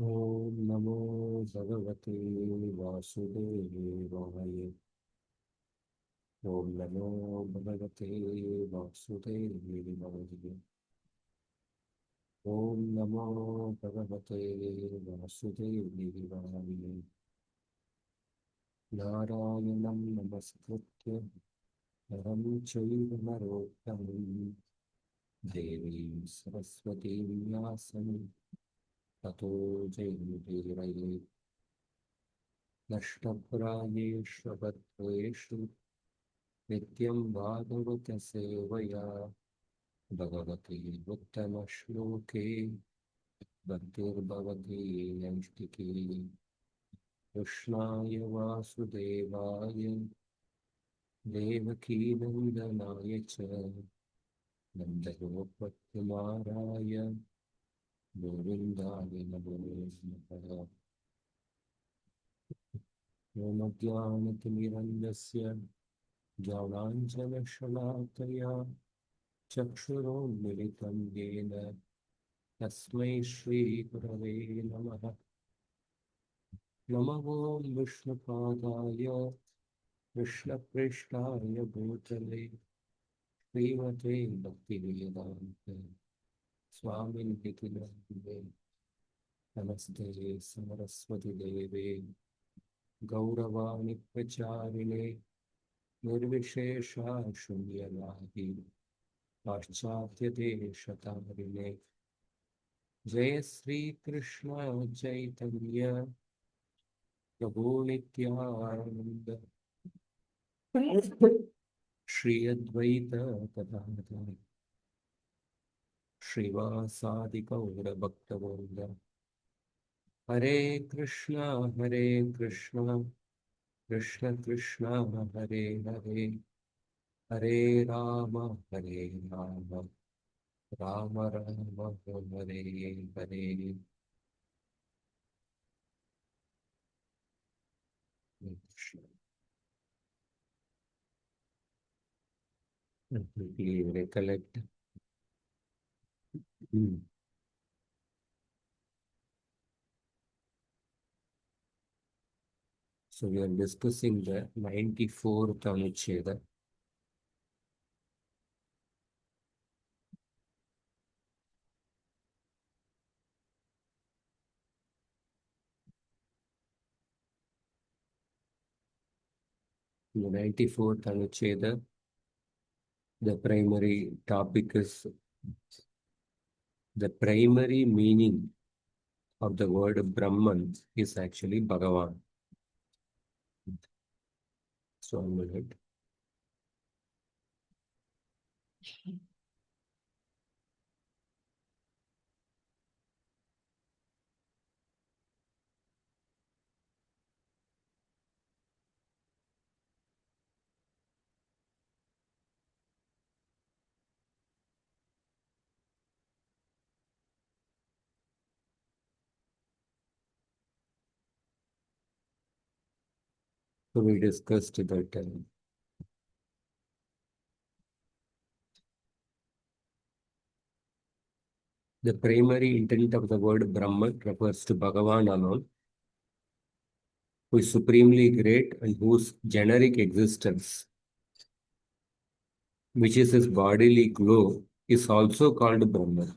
Om Namo Bhagavate Vasudevaya. Om Namo Bhagavate Vasudevaya. Om Namo Bhagavate Vasudevaya. Narayanam Namaskritya Naram Chaiva Narottamam Devim Saraswatim Vyasam Tato Jayamudiraye Nashtaprayeshu Bhattreshu Nityam Bhagavata Sevaya Bhagavati Uttama Shloke Bhaktir Bhavati Naistiki Krishnaya Vasudevaya Devaki Nandanaya Cha Nandagopatkumaraya Govindaya Namo Namaha Om Jnananjana Shalakaya Chakshuromilitam Yena Tasmai Shri Gurave Namaha Namo Vishnupadaya Krishna-Krishnaya Bhutale Srimate Bhaktivedanta Swami Nitinande Namaste Saraswati Deve Gauravani Pracharine Nirvishesha Shunyavadi Paschatya Deshatarine Jaya Sri Krishna Chaitanya Prabhu Nityananda Shri Advaita Gadadhara Srivasadi Gaura Bhaktavinda Hare Krishna Krishna Krishna Hare Hare Hare Rama Rama Rama Hare Hare. Quickly recollect. So we are discussing the 94th anuccheda. In the 94th anuccheda, the primary topic is the primary meaning of the word Brahman is actually Bhagavan. So I'm going to So we discussed that the primary intent of the word Brahman refers to Bhagavan alone, who is supremely great and whose generic existence, which is his bodily glow, is also called Brahman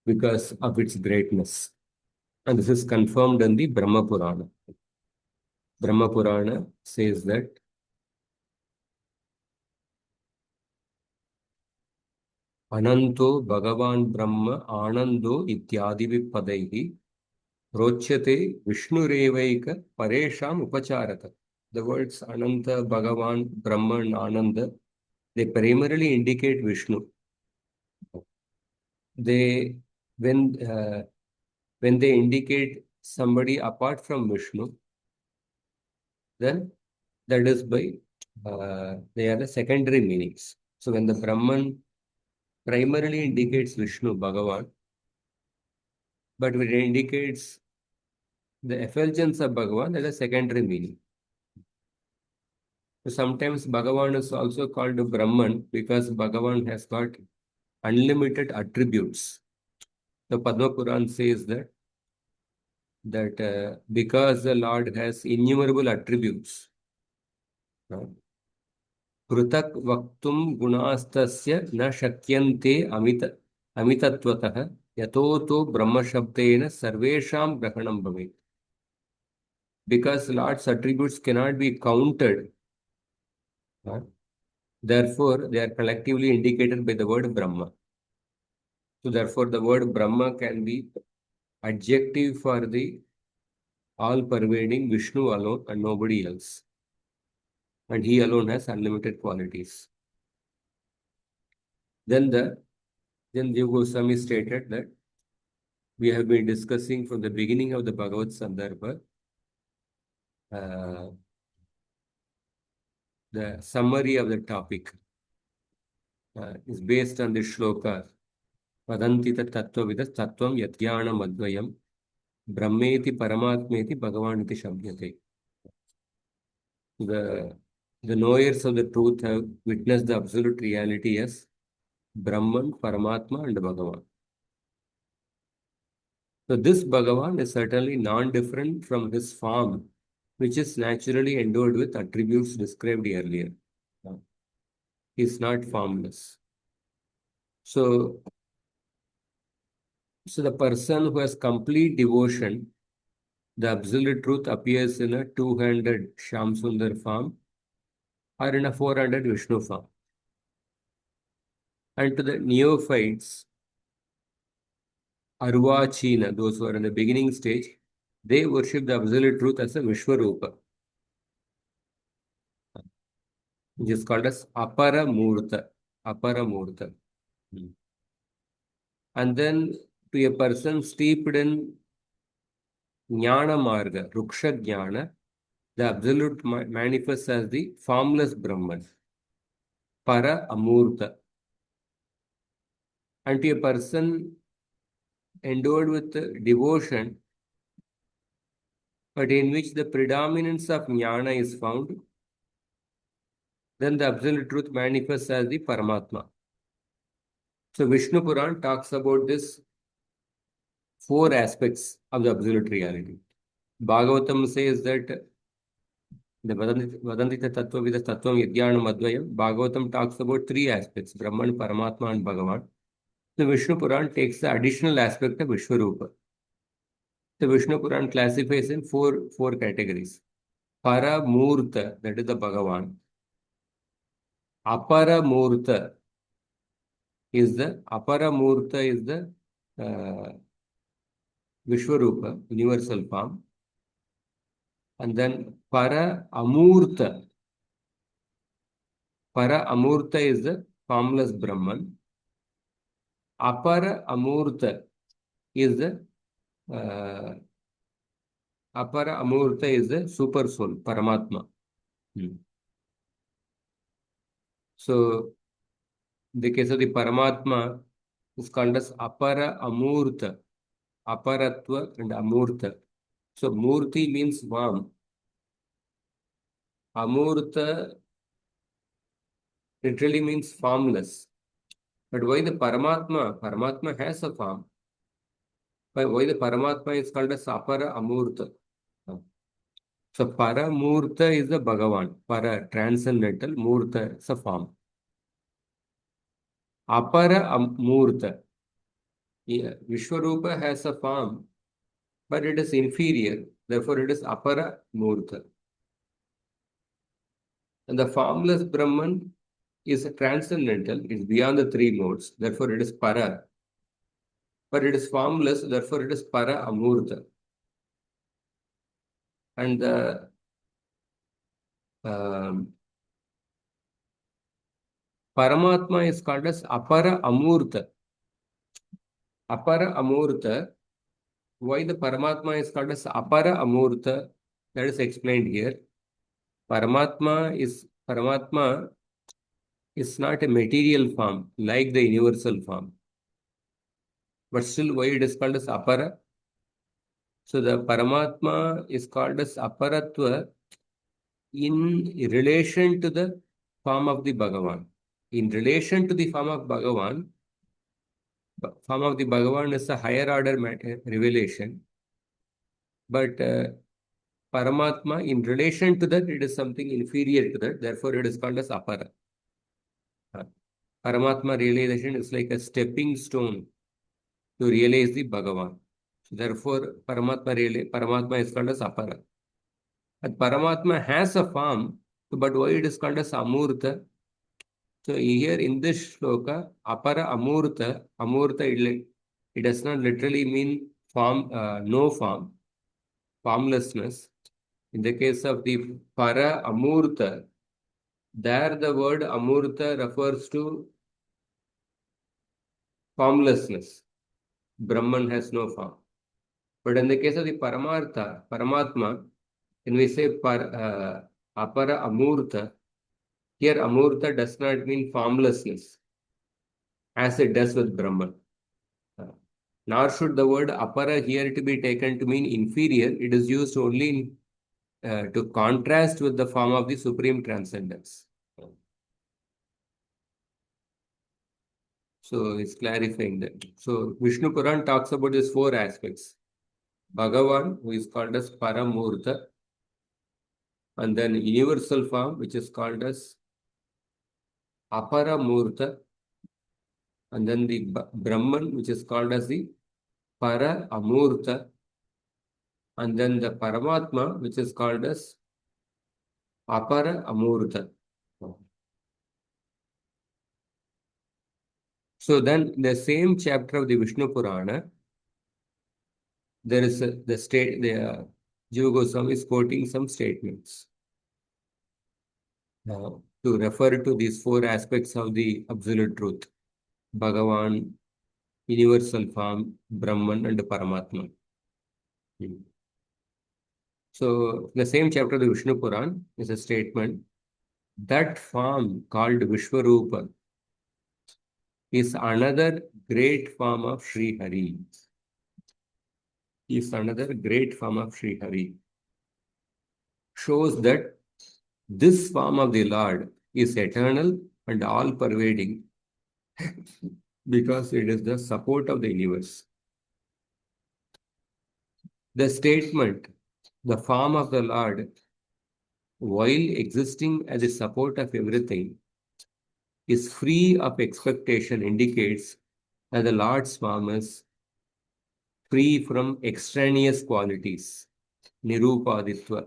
because of its greatness. And this is confirmed in the Brahma Purana. Brahma Purana says that Ananto Bhagavan Brahma Anando Ityadi Vipadaihi Rochate Vishnurevaika Paresham Upacharata. The words Ananta, Bhagavan, Brahma, and Ananda, they primarily indicate Vishnu. They, when they indicate somebody apart from Vishnu, then that is by they are the secondary meanings. So when the Brahman primarily indicates Vishnu, Bhagavan, but when it indicates the effulgence of Bhagavan, that is a secondary meaning. So sometimes Bhagavan is also called Brahman because Bhagavan has got unlimited attributes. The Padma Puran says that because the Lord has innumerable attributes, uh, पृथक् वक्तुं गुणास्तस्य न शक्यन्ते अमितत्वतः यतो तो ब्रह्मशब्देन सर्वेषां ग्रहणं भवेत्. Because Lord's attributes cannot be counted, uh, therefore they are collectively indicated by the word Brahma. So therefore the word Brahma can be adjective for the all-pervading Vishnu alone and nobody else. And he alone has unlimited qualities. Then Jiva Goswami stated that we have been discussing from the beginning of the Bhagavat Sandarbha the summary of the topic is based on the shloka Vadantita Tattvavidas Tattvam Yadyanam Advayam Brahmeti Paramatmeti Bhagavaniti Shabdyate. The knowers of the truth have witnessed the absolute reality as Brahman, Paramatma and Bhagavan. So this Bhagavan is certainly non-different from his form, which is naturally endowed with attributes described earlier. He is not formless. So the person who has complete devotion, the absolute truth appears in a 200 Shamsundar form or in a 400 Vishnu form. And to the neophytes, Arvachina, those who are in the beginning stage, they worship the absolute truth as a Vishwarupa, which is called as Apara Murta. Apara Murta. And then to a person steeped in Jnana Marga, Ruksha Jnana, the absolute manifests as the formless Brahman, Para Amurta. And to a person endowed with devotion, but in which the predominance of Jnana is found, then the absolute truth manifests as the Paramatma. So Vishnu Puran talks about this four aspects of the absolute reality. Bhagavatam says that the Vadantita Tattva Vida Tattvam Yadyanam Advayam. Bhagavatam talks about three aspects, Brahman, Paramatma and Bhagavan. The Vishnu Puran takes the additional aspect of Vishwarupa. The Vishnu Puran classifies in four categories. Para Murta, that is the Bhagavan. Apara Murta is the Vishwarupa, universal form. And then Para Amurta is the formless Brahman. Apara Amurta is the super soul, Paramatma. So, the case of the Paramatma is called as Apara Amurta, Aparatva and Amurta. So, Murti means form. Amurta literally means formless. But why the Paramatma? Paramatma has a form. But why the Paramatma is called as Apara Amurta? So Paramurta is the Bhagavan. Para, transcendental. Murta is a form. Apara Amurta. Yeah, Vishwarupa has a form, but it is inferior. Therefore, it is Apara Murta. And the formless Brahman is transcendental. It is beyond the three modes. Therefore, it is Para. But it is formless. Therefore, it is Para Amurta. And the Paramatma is called as Apara Amurta. Apara Amurta. Why the Paramatma is called as Apara Amurta? That is explained here. Paramatma is not a material form like the universal form. But still, why it is called as Apara? So the Paramatma is called as Aparatva in relation to the form of the Bhagavan. In relation to the form of Bhagavan, form of the Bhagavan is a higher order revelation, but Paramatma, in relation to that, it is something inferior to that. Therefore, it is called as apara. Uh, Paramatma realization is like a stepping stone to realize the Bhagavan. So therefore, Paramatma is called as apara. And Paramatma has a form, but why it is called as Amurta? So here in this shloka, apara Amurta, Amurta, it does not literally mean form, no form, formlessness. In the case of the para Amurta, there the word Amurta refers to formlessness. Brahman has no form. But in the case of the Paramartha, Paramatma, when we say apara Amurta, here Amurta does not mean formlessness, as it does with Brahman. Uh, Nor should the word apara here to be taken to mean inferior. It is used only to contrast with the form of the supreme transcendence. So it's clarifying that. So Vishnu Puran talks about these four aspects. Bhagavan, who is called as Paramurta, and then universal form, which is called as Aparamurta, and then the Brahman, which is called as the Para Amurta, and then the Paramatma, which is called as Apara Amurta. So then, the same chapter of the Vishnu Purana, there is Jiva Goswami is quoting some statements to refer to these four aspects of the absolute truth: Bhagavan, universal form, Brahman, and Paramatma. Hmm. So, the same chapter of the Vishnu Puran is a statement that form called Vishwarupa is another great form of Sri Hari. Is another great form of Sri Hari. Shows that this form of the Lord is eternal and all pervading because it is the support of the universe. The statement, the form of the Lord, while existing as a support of everything, is free of expectation, indicates that the Lord's form is free from extraneous qualities, nirupaditva.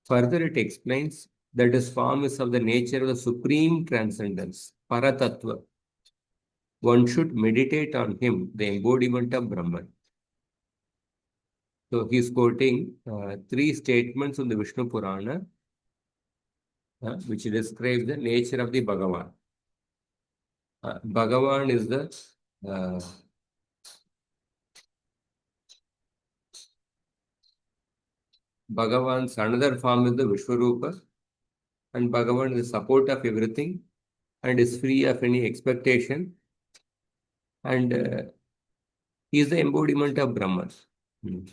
Further, it explains that his form is of the nature of the supreme transcendence, paratattva. One should meditate on him, the embodiment of Brahman. So he's quoting three statements from the Vishnu Purana, which describe the nature of the Bhagavan. Bhagavan is the Bhagavan's another form is the Vishwarupa, and Bhagavan is the support of everything and is free of any expectation, and he is the embodiment of Brahman. Hmm.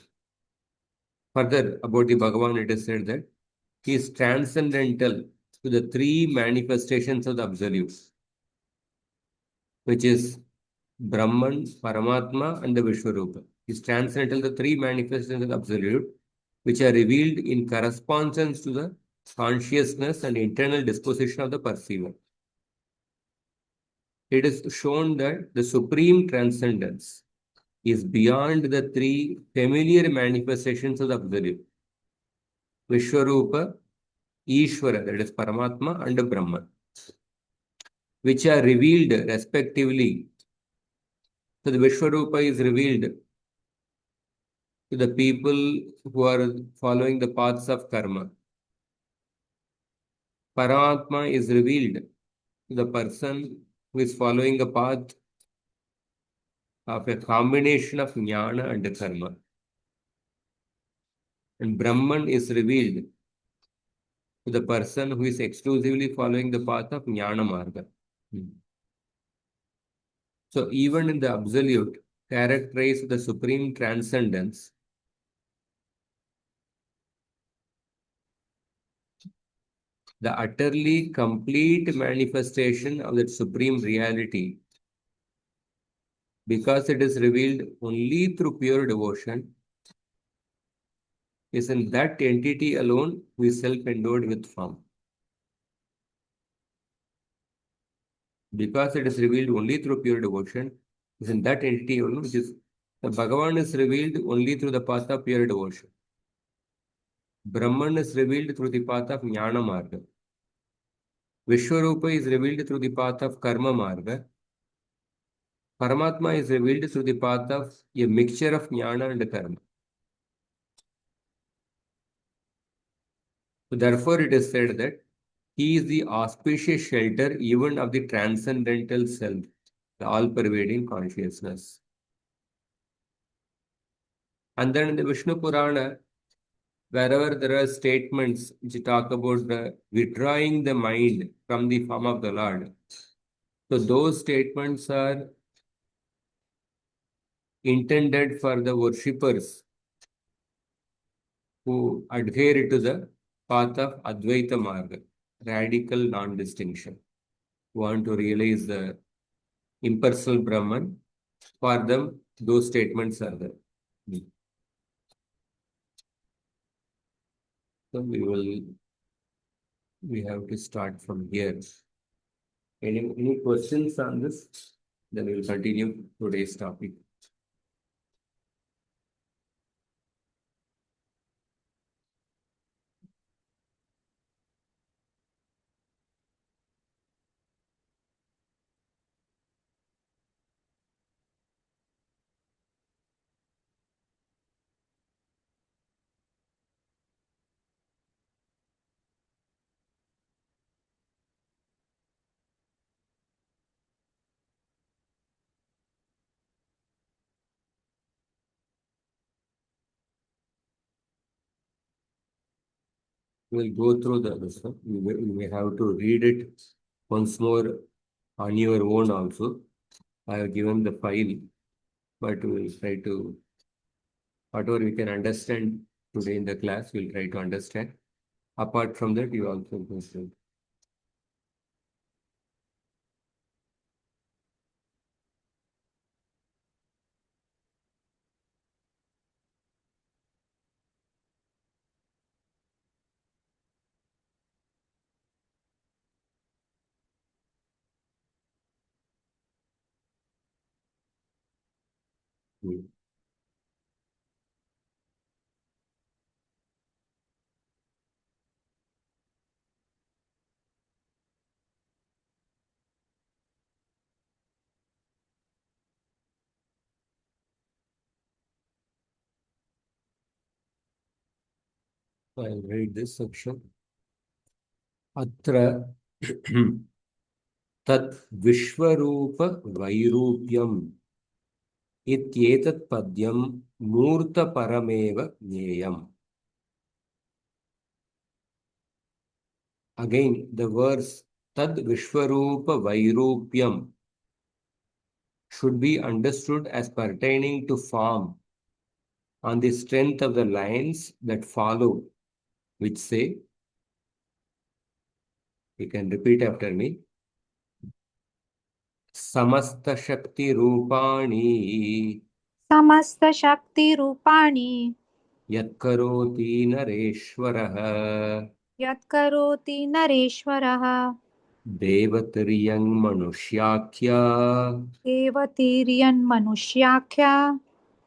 Further, about the Bhagavan, it is said that he is transcendental to the three manifestations of the Absolute, which is Brahman, Paramatma, and the Vishwarupa. He is transcendental to the three manifestations of the Absolute, which are revealed in correspondence to the consciousness and internal disposition of the perceiver. It is shown that the supreme transcendence is beyond the three familiar manifestations of the Absolute: Vishwarupa, Ishvara, that is Paramatma, and Brahman, which are revealed respectively. So the Vishwarupa is revealed to the people who are following the paths of karma. Paramatma is revealed to the person who is following a path of a combination of jnana and karma. And Brahman is revealed to the person who is exclusively following the path of jnana marga. So even in the absolute, characterized the supreme transcendence, the utterly complete manifestation of that supreme reality because it is revealed only through pure devotion, is in that entity alone who is self-endowed with form. Because it is revealed only through pure devotion, is in that entity alone, which is the Bhagavan is revealed only through the path of pure devotion. Brahman is revealed through the path of Jnana Marga. Vishwarupa is revealed through the path of Karma Marga. Paramatma is revealed through the path of a mixture of Jnana and Karma. So therefore, it is said that he is the auspicious shelter even of the transcendental self, the all-pervading consciousness. And then in the Vishnu Purana, wherever there are statements which talk about the withdrawing the mind from the form of the Lord, so those statements are intended for the worshippers who adhere to the path of Advaita Marga, radical non-distinction, who want to realize the impersonal Brahman. For them, those statements are there. So we have to start from here. Any questions on this? Then we will continue today's topic. We'll go through this one. We may have to read it once more on your own also. I have given the file, but we'll try to, whatever we can understand today in the class, we'll try to understand. Apart from that, you also go through. I'll read this section. Atra tat vishwarupa vairupyam ityetat padyam murta parameva jneyam. Again, the verse tad vishwarupa vairupyam should be understood as pertaining to form on the strength of the lines that follow, which say, you can repeat after me, samasta shakti rupani समस्तशक्तिरूपाणि yatkaroti nareshwarah यत्करोति नरेश्वरः devatiriyang manushyakya देवतीर्यन्मनुष्याख्या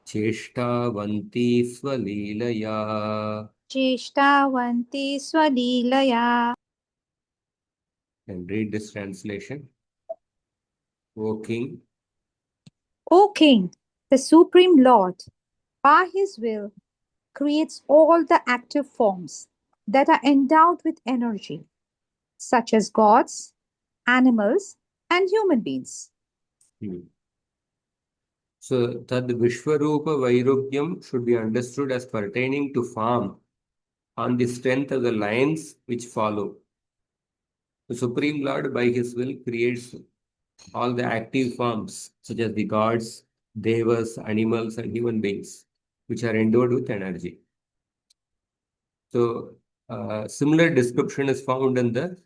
चेष्टावन्ती स्वलीलया. चेष्टावन्ति स्वलीलया. And read this translation. O King, O King, the Supreme Lord, by his will, creates all the active forms that are endowed with energy, such as gods, animals, and human beings. So, Tad Vishwarupa Vairupyam should be understood as pertaining to form on the strength of the lines which follow. The Supreme Lord, by his will, creates all the active forms, such as the gods, devas, animals, and human beings, which are endowed with energy. So, similar description is found in the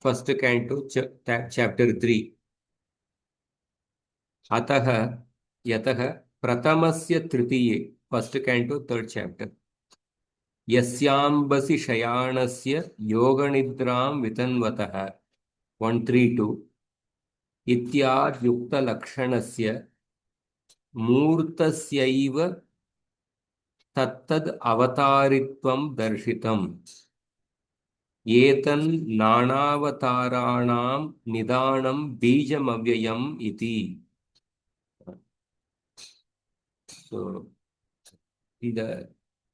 first canto, chapter 3. Ataha यतः प्रथमस्य तृतीये, first canto third chapter, यस्यांबसि शयानस्य योगनिद्रां वितन्वतः 132 इत्याद्युक्तलक्षणस्य मूर्तस्यैव तत्तद् अवतारित्वं दर्शितम्। एतन् नानावताराणां निदानं बीजमव्ययम् इति। So, either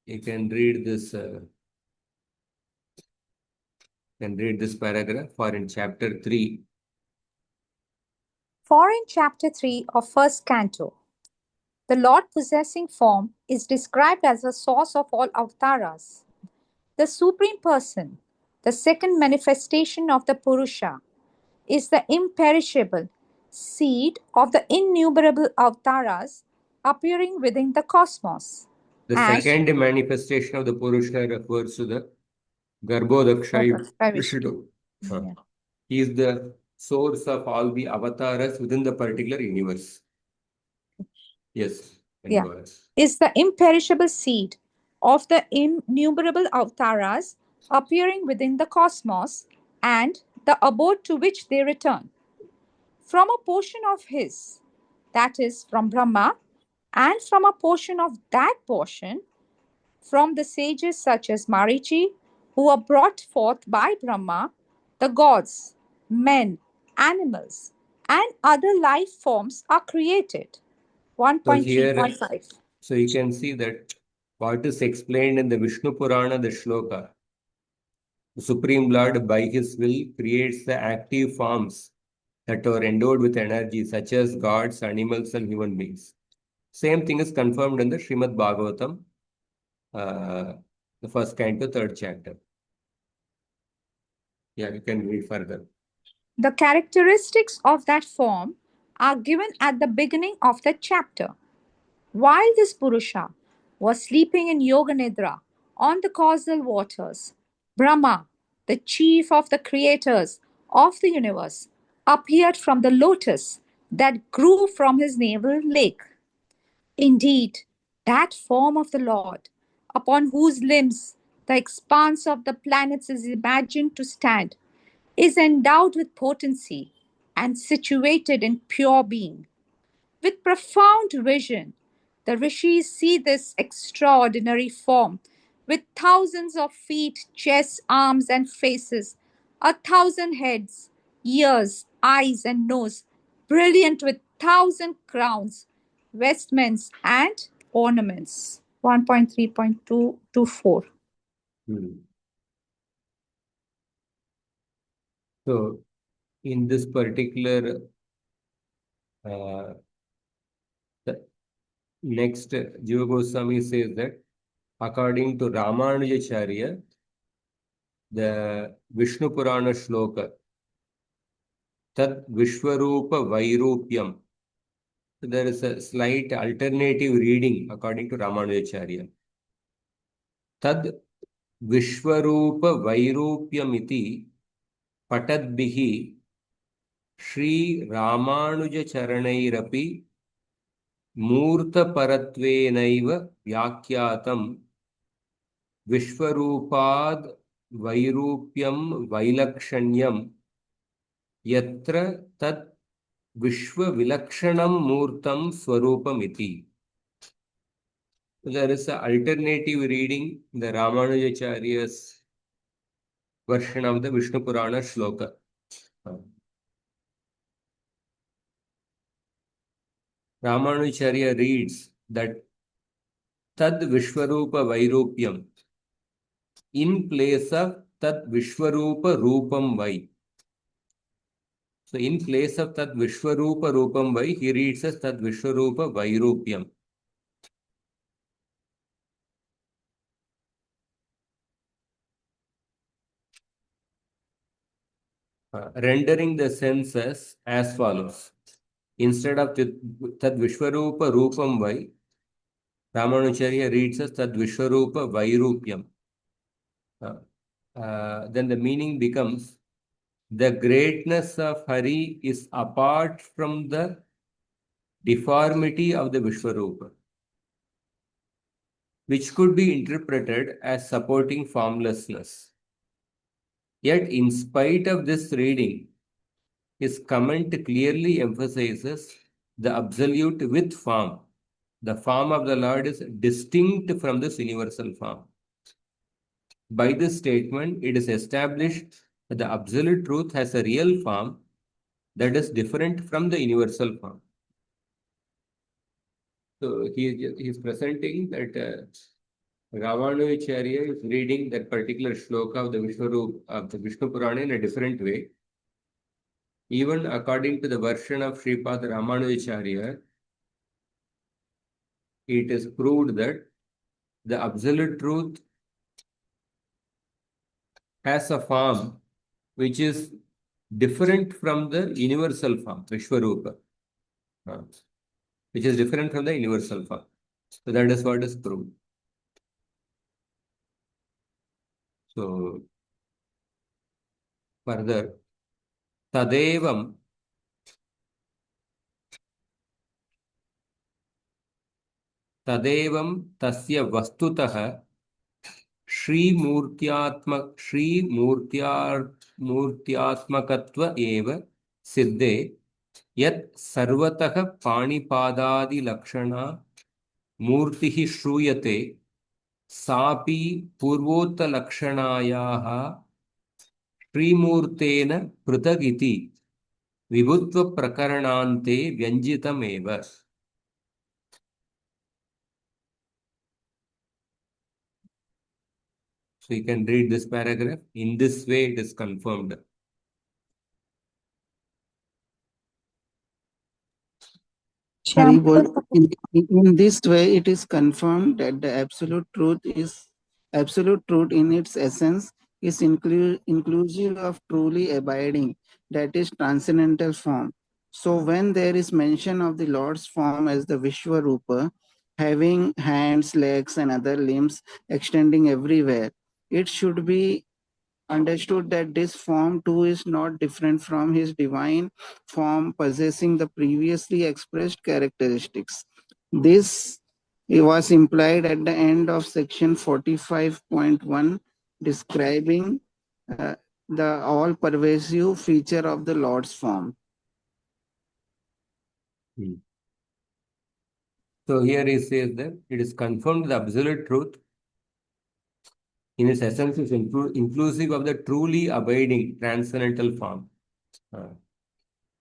you can read this paragraph or in chapter 3. For in chapter 3 of first canto, the Lord possessing form is described as the source of all avatars. The Supreme Person, the second manifestation of the Purusha, is the imperishable seed of the innumerable avatars appearing within the cosmos. The And second manifestation of the Purusha refers to the Garbhodakshai Vishnu. yeah. He is the source of all the avatars within the particular universe. Yes, and Yeah. go ahead. Is the imperishable seed of the innumerable avatars appearing within the cosmos and the abode to which they return. From a portion of his, that is, from Brahma, and from a portion of that portion, from the sages such as Marichi, who are brought forth by Brahma, the gods, men, animals, and other life forms are created. So here, 1.3.5. so you can see that what is explained in the Vishnu Purana, the shloka. The Supreme Lord, by his will, creates the active forms that are endowed with energy, such as gods, animals, and human beings. Same thing is confirmed in the Srimad Bhagavatam, the first canto, third chapter. Yeah, you can read further. The characteristics of that form are given at the beginning of the chapter. While this Purusha was sleeping in Yoga Nidra on the causal waters, Brahma, the chief of the creators of the universe, appeared from the lotus that grew from his navel lake. Indeed, that form of the Lord, upon whose limbs the expanse of the planets is imagined to stand, is endowed with potency and situated in pure being. With profound vision, the rishis see this extraordinary form with thousands of feet, chests, arms, and faces, 1,000 heads, ears, eyes, and nose, brilliant with 1,000 crowns, vestments, and ornaments. 1.3.224. Hmm. So, in this particular, the next, Jiva Goswami says that according to Ramanujacharya, the Vishnu Purana shloka, Tad Vishwarupa Vairupyam. So there is a slight alternative reading according to Ramanujacharya. Tad Vishwarupa Vairupyamiti Patadbihi Shri Ramanujacharanairapi Murtaparatvenaiva Vyakyatam Vishwarupad Vairupyam Vailakshanyam Yatra Tad Vishwavilakshanam Murtam Swarupamiti. So there is an alternative reading, the Ramanujacharya's version of the Vishnu Purana shloka. Ramanujacharya reads that Tad Vishwarupa Vairupyam in place of Tad Vishwarupa Rupam Vai. So in place of Tad Vishwarupa Rupam Vai, he reads as Tad Vishwarupa Vairupyam. Rendering the senses as follows. Instead of Tad Vishwarupa Rupam Vai, Ramanujacharya reads as Tad Vishwarupa Vairupyam. Then the meaning becomes the greatness of Hari is apart from the deformity of the Vishwarupa, which could be interpreted as supporting formlessness. Yet, in spite of this reading, his comment clearly emphasizes the absolute with form. The form of the Lord is distinct from this universal form. By this statement, it is established that the absolute truth has a real form that is different from the universal form. So he is presenting that Ramanujacharya is reading that particular shloka of the Vishnu Purana in a different way. Even according to the version of Sripad Ramanujacharya, it is proved that the absolute truth has a form which is different from the universal form, Vishwarupa, uh, which is different from the universal form. So that is what is proved. So further, Tadevam tasya vastutah मूर्त्यात्मकत्व एव सिद्धे यत् सर्वतः पाणिपादादिलक्षणा मूर्तिः श्रूयते सापि पूर्वोक्तलक्षणायाः श्रीमूर्तेन पृथगिति विभुत्वप्रकरणान्ते व्यञ्जितमेव. So you can read this paragraph. In this way, it is confirmed. Shyam, In this way, it is confirmed that the absolute truth in its essence is inclusive of truly abiding, that is transcendental form. So when there is mention of the Lord's form as the Vishwarupa, having hands, legs, and other limbs extending everywhere, it should be understood that this form too is not different from his divine form possessing the previously expressed characteristics. This was implied at the end of section 45.1 describing the all-pervasive feature of the Lord's form. So here he says that it is confirmed the absolute truth in its essence is inclusive of the truly abiding transcendental form.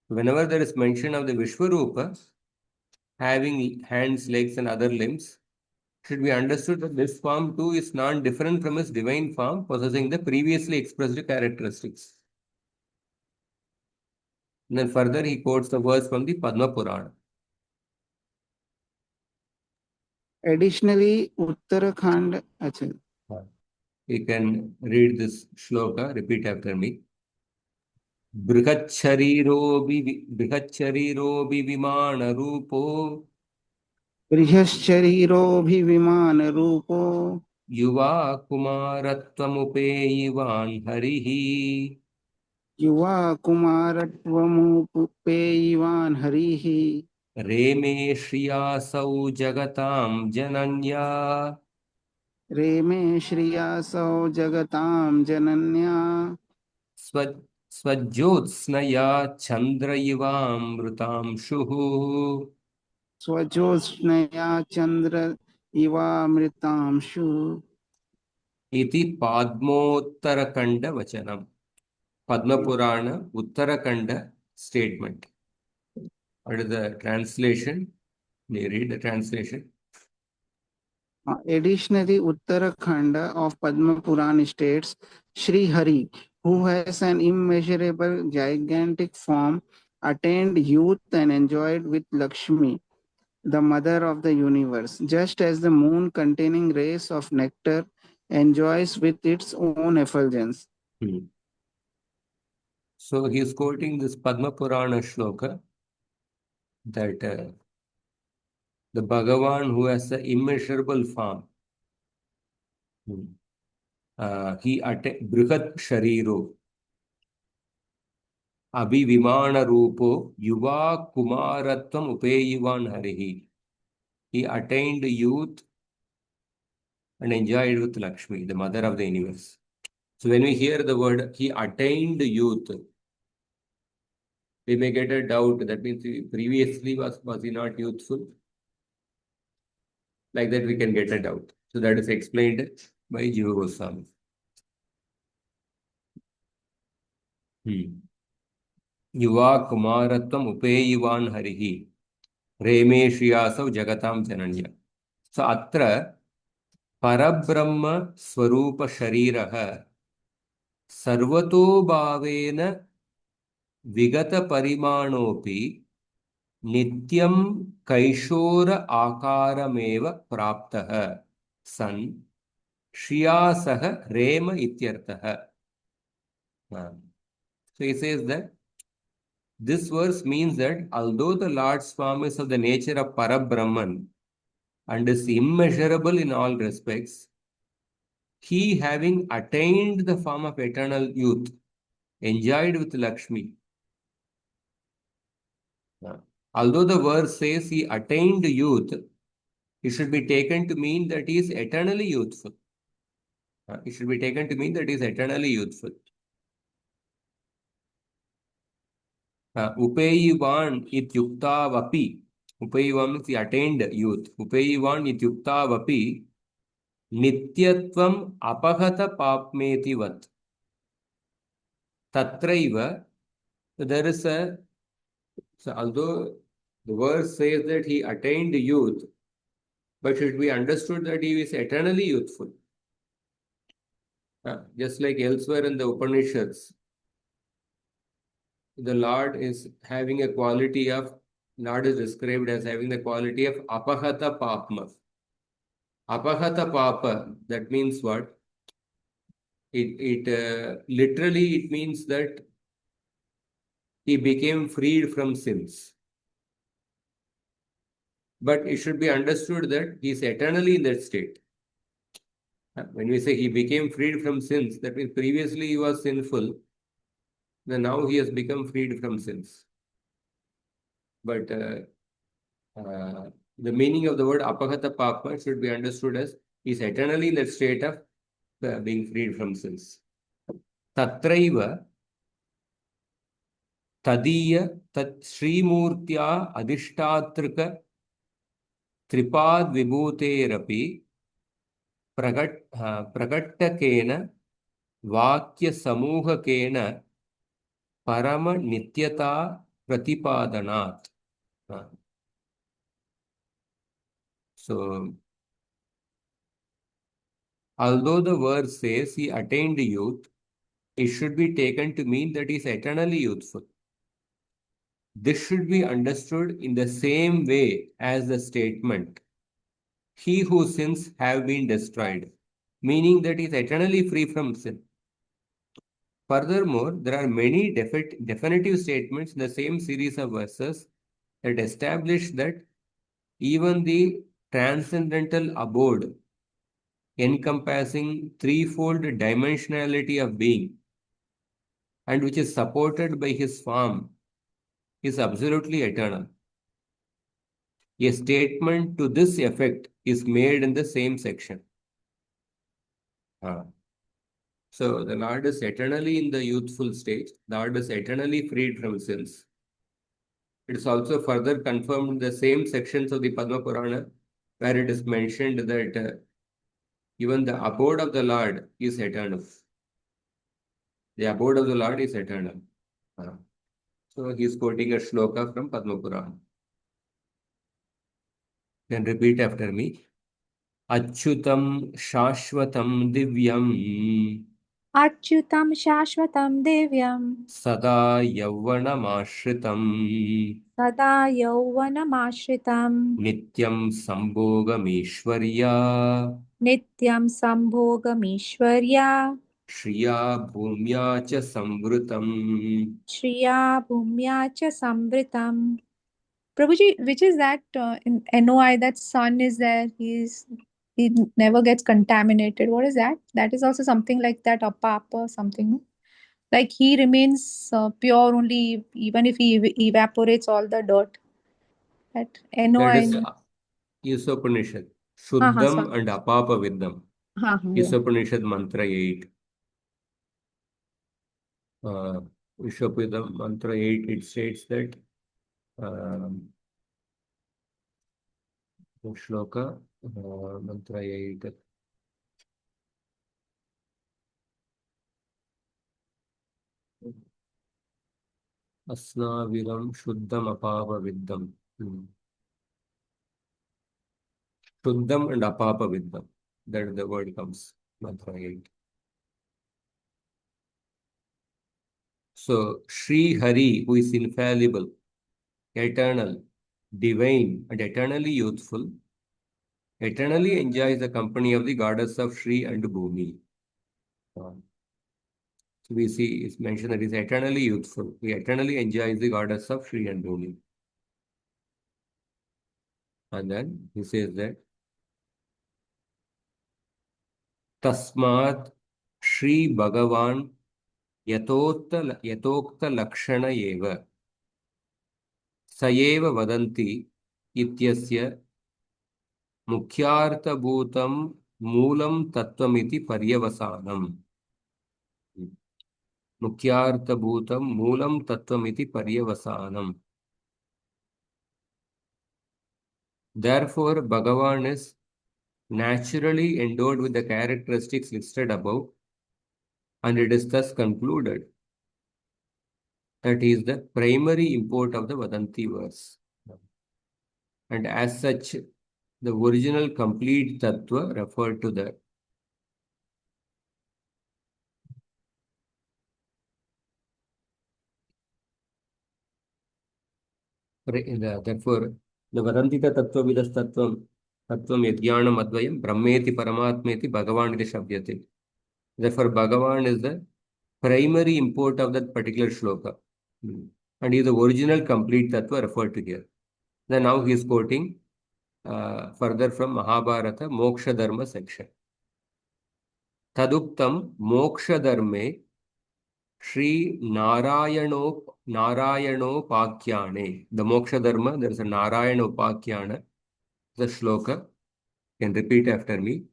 Whenever there is mention of the Vishwarupa having hands, legs, and other limbs, should be understood that this form too is not different from his divine form, possessing the previously expressed characteristics. And then further he quotes the verse from the Padma Purana. Additionally, Uttarakhand. You can read this shloka, repeat after me. बृहच्छरीरो विमानरूपो बृहश्चरीरोऽभिविमानरूपो युवा कुमारत्वमुपेयिवान् हरिः युवा कुमारत्वमुपेयिवान् हरिः रेमे श्रियासौ जगतां जनन्या रेमे श्रियासौ जगतां जनन्या स्व स्वज्योत्स्नया चन्द्र इवामृतांशुः स्वजोत्स्नया चन्द्र इवामृतांशु इति पाद्मोत्तरखण्डवचनम्. Padma Purana Uttarakhanda statement. What is the translation? May you read the translation? Additionally, Uttarakhanda of Padma Purana states, Sri Hari, who has an immeasurable gigantic form, attained youth and enjoyed with Lakshmi, the mother of the universe, just as the moon containing rays of nectar enjoys with its own effulgence. So he is quoting this Padma Purana shloka that the Bhagavan who has the immeasurable form, he attained Brihat Shariro. Abhivimana Rupo Yuva Kumaratvam Upeyivan Harihi. He attained youth and enjoyed with Lakshmi, the mother of the universe. So when we hear the word he attained youth, we may get a doubt. That means previously was he not youthful? Like that we can get a doubt. So that is explained by Jiva Goswami. Yuva Kumaratvam Upeyivan Harihi. Reme Shriyasav Jagatam Jananya. So Atra Parabrahma Swarupa Shariraha Sarvato Bhavena Vigata Parimanopi Nityam Kaishora Akarameva Praptaha San Shriyasaha Rema Ityartaha. So he says that this verse means that although the Lord's form is of the nature of Parabrahman and is immeasurable in all respects, he having attained the form of eternal youth, enjoyed with Lakshmi. Although the verse says he attained youth, it should be taken to mean that he is eternally youthful. It should be taken to mean that he is eternally youthful. Upeyivan ityuktavapi. Upeyivan means he attained youth. Upeyivan ityuktavapi nityatvam apahata papmetivat. Tatraiva. So there is a, so although the verse says that he attained youth, but it should be understood that he is eternally youthful. Just like elsewhere in the Upanishads, the Lord is having a quality of, Lord is described as having the quality of apahata papma. Apahata papa, that means what? Literally it means that he became freed from sins. But it should be understood that he is eternally in that state. When we say he became freed from sins, that means previously he was sinful, then now he has become freed from sins. But the meaning of the word apahata papa should be understood as he is eternally in that state of being freed from sins. Tatraiva tadiya tat Srimurtya adishtatrika tripad vibhuterapi pragattakena vakya samuhakena parama nityata pratipadanat. So, although the verse says he attained youth, it should be taken to mean that he is eternally youthful. This should be understood in the same way as the statement, he whose sins have been destroyed, meaning that he is eternally free from sin. Furthermore, there are many definitive statements in the same series of verses that establish that even the transcendental abode, encompassing threefold dimensionality of being, and which is supported by his form, is absolutely eternal. A statement to this effect is made in the same section. So the Lord is eternally in the youthful state. The Lord is eternally freed from sins. It is also further confirmed in the same sections of the Padma Purana, where it is mentioned that even the abode of the Lord is eternal. The abode of the Lord is eternal. So he is quoting a shloka from Padma Purana. Then repeat after me. Achyutam Shashvatam Divyam Achyutam Shashvatam Devyam Sada Yavvanamashritam Sada Yauvanamashritam Nityam Sambhogamishwarya Nityam Sambhogamishwarya Shriya Bhumya Cha Samvrutam. Shriya Bhumya Cha Samvritam. Prabhuji, which is that in NOI, that sun is there, he never gets contaminated. What is that? That is also something like that, or papa or something. No? Like he remains pure only even if he evaporates all the dirt. That no, That I is know. Isopanishad. Sorry. Shuddham and Apapa Viddham. Yeah. Isopanishad Mantra 8. Ishopanishad Mantra 8, it states that Shloka, Mantra 8. Asnaviram Shuddham Apapa Viddham. Shuddham and Apapa Viddham. That the word comes. Mantra 8. So, Sri Hari, who is infallible, eternal, divine, and eternally youthful, eternally enjoys the company of the goddess of Sri and Bhumi. So we see it's mentioned that he is eternally youthful. He eternally enjoys the goddess of Sri and Bhumi. And then he says that Tasmat Sri Bhagavan Yatokta Lakshana Eva Sayeva Vadanti Ityasya Mukhyarthabhutam Moolam Tattvamiti Paryavasanam. Mukhyarthabhutam Moolam Tattvamiti Paryavasanam. Therefore, Bhagavan is naturally endowed with the characteristics listed above, and it is thus concluded that he is the primary import of the Vadanti verse. And as such, the original complete Tattva referred to the therefore, the Vadantita Tattva Vidas Tattvam Yadgyanam Advayam Brahmeti Paramatmeti Bhagavan iti Shabdyate. Therefore, Bhagavan is the primary import of that particular shloka. And he is the original complete Tattva referred to here. Then now he is quoting further from Mahabharata Moksha Dharma section. Taduktam Moksha Dharme Sri Narayanopakyane. The Moksha Dharma, there is a Narayana Upakyana. The shloka. You can repeat after me.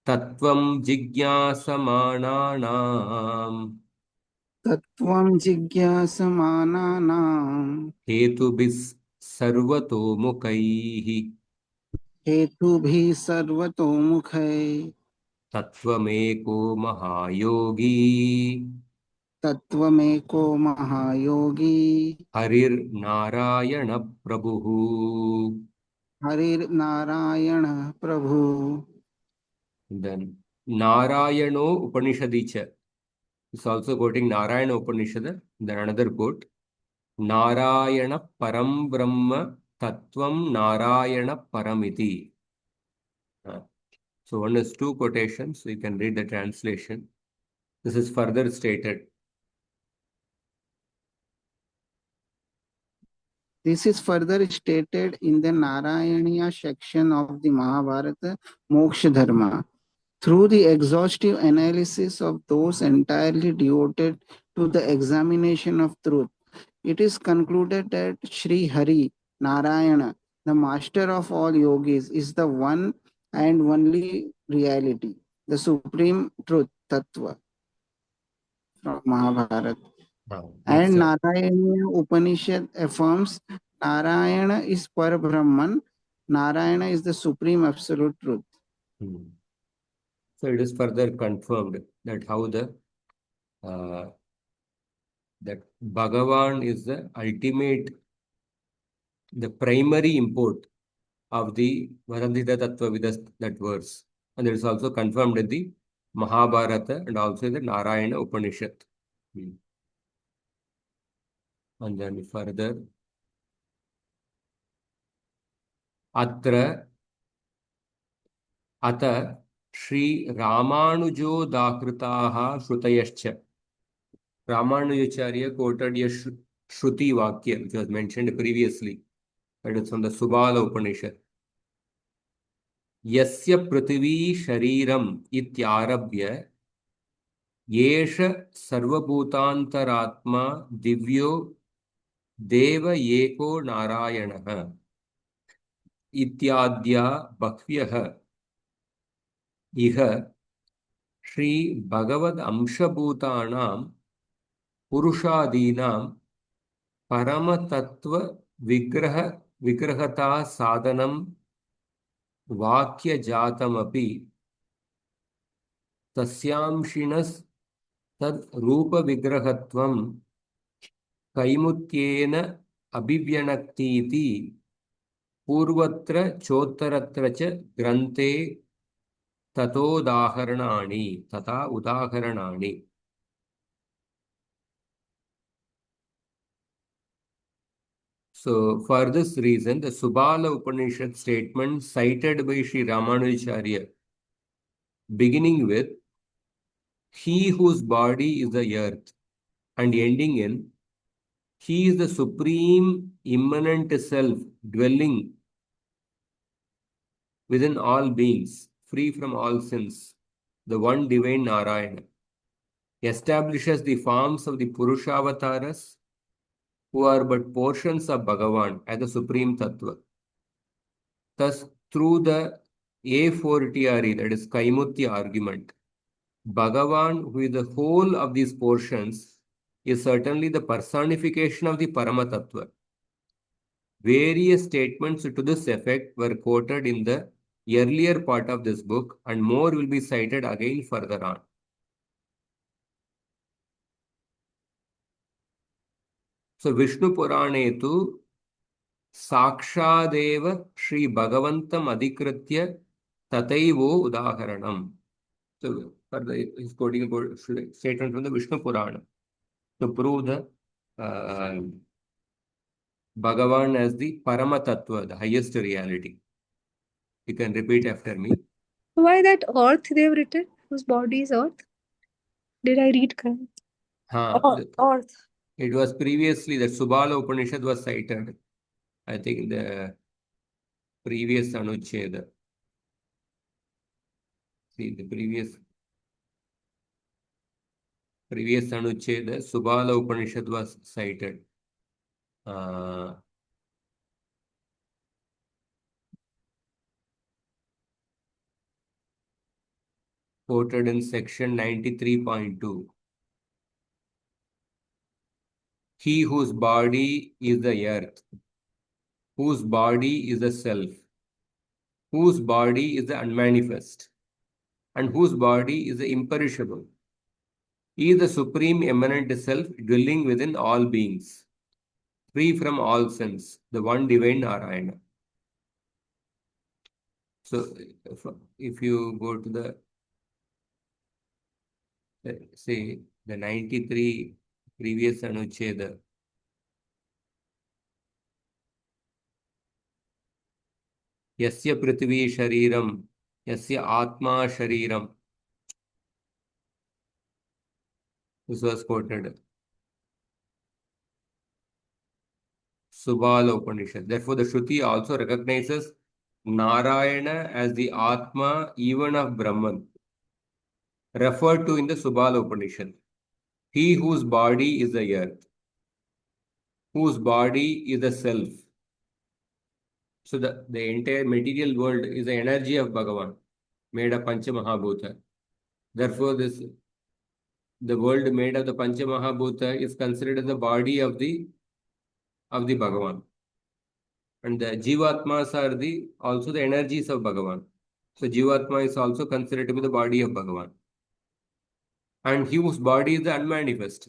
Tattvam jigyasamananam Tattvam jigyasamananam hetubis sarvatomukaihi hetubhi sarvatomukhai tattvameko mahayogi tattvameko mahayogi harir narayana prabhu. harir narayana prabhu. Then Narayano Upanishadicha. It's also quoting Narayana Upanishad. Then another quote. Narayana Param Brahma Tattvam Narayana Paramiti. So one is two quotations. So you can read the translation. This is further stated. This is further stated in the Narayaniya section of the Mahabharata Moksha Dharma. Through the exhaustive analysis of those entirely devoted to the examination of truth, it is concluded that Sri Hari Narayana, the master of all yogis, is the one and only reality, the supreme truth, Tattva, from Mahabharata. That's And Narayana Upanishad affirms Narayana is Parabrahman, Narayana is the supreme absolute truth. So it is further confirmed that how that Bhagavan is the ultimate, the primary import of the Varandita Tattva Vidas, that verse. And it is also confirmed in the Mahabharata and also in the Narayana Upanishad. And then further, Atra Ata Sri Ramanujo Dakritaha Shrutayascha. Ramanujacharya quoted a Shruti Vakya, which was mentioned previously. That is from the Subala Upanishad. Yasya Prithvi Shariram Ityarabhya येष सर्वभूतान्तरात्मा दिव्यो देव एको नारायणः इत्याद्या बह्व्यः इह श्री भगवद अंशभूतानां पुरुषादीनां परमतत्व विग्रह विग्रहता साधनं वाक्यजातमपि तस्यांशिनस्तद् रूपविग्रहत्वं कैमुत्येन अभिव्यनक्तीति पूर्वत्र चोत्तरत्र च ग्रन्थे तथा उदाहरणानि. So, for this reason, the Subala Upanishad statement cited by Sri Ramanujacharya, beginning with "He whose body is the earth" and ending in "He is the supreme immanent self dwelling within all beings, free from all sins, the one divine Narayana," establishes the forms of the Purushavatas, who are but portions of Bhagavan as the Supreme Tattva. Thus, through the a fortiori, that is Kaimutya argument, Bhagavan, who is the whole of these portions, is certainly the personification of the Paramatatva. Various statements to this effect were quoted in the earlier part of this book, and more will be cited again further on. So, Vishnu Purane tu Sakshadeva Sri Bhagavantam Adhikritya Tataivo Udaharanam. So, further, he's quoting a statement from the Vishnu Purana to prove the Bhagavan as the Paramatatva, the highest reality. You can repeat after me. Why that earth they've written? Whose body is earth? Did I read correct? Earth. It was previously that Subala Upanishad was cited. I think the previous anuccheda. See, the previous anuccheda, Subala Upanishad was cited. Quoted in section 93.2. He whose body is the earth, whose body is the self, whose body is the unmanifest, and whose body is the imperishable. He is the supreme eminent self dwelling within all beings, free from all sins, the one divine Narayana. So, if you go to the, say, the 93 previous anuccheda, Yasya Prithvi Shariram, Yasya Atma Shariram. This was quoted. Subala Upanishad. Therefore, the Shruti also recognizes Narayana as the Atma even of Brahman, referred to in the Subala Upanishad. He whose body is the earth, whose body is the self. So the entire material world is the energy of Bhagavan, made of Pancha Mahabhuta. Therefore, the world made of the Pancha Mahabhuta is considered as the body of the Bhagavan. And the Jivatmas are also the energies of Bhagavan. So Jivatma is also considered to be the body of Bhagavan. And he whose body is the unmanifest.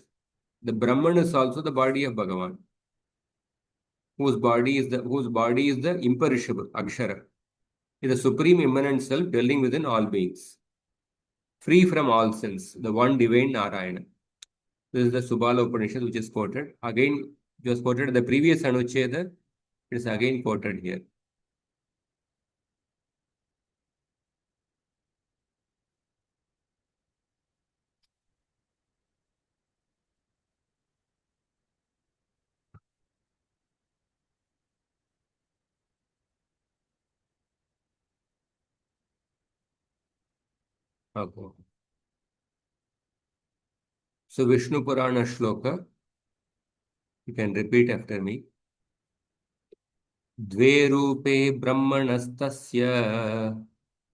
The Brahman is also the body of Bhagavan, whose body is the imperishable, Akshara, is the supreme immanent self dwelling within all beings, free from all sins, the one divine Narayana. This is the Subala Upanishad which is quoted. Again, it was quoted in the previous Anuccheda. It is again quoted here. Okay. So Vishnu Purana shloka, you can repeat after me. द्वे रूपे ब्रह्मणस्तस्य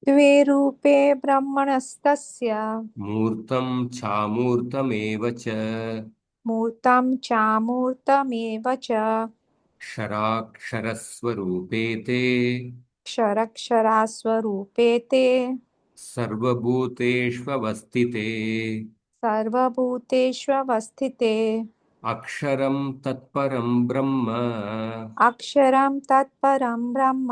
द्वे रूपे ब्रह्मणस्तस्य मूर्तं चामूर्तमेव च मूर्तं चामूर्तमेव च क्षराक्षरस्वरूपे ते क्षरक्षरास्वरूपे ते सर्वभूतेष्वस्थिते सर्वभूतेष्वस्थिते अक्षरं तत्परं ब्रह्म अक्षरं तत्परं ब्रह्म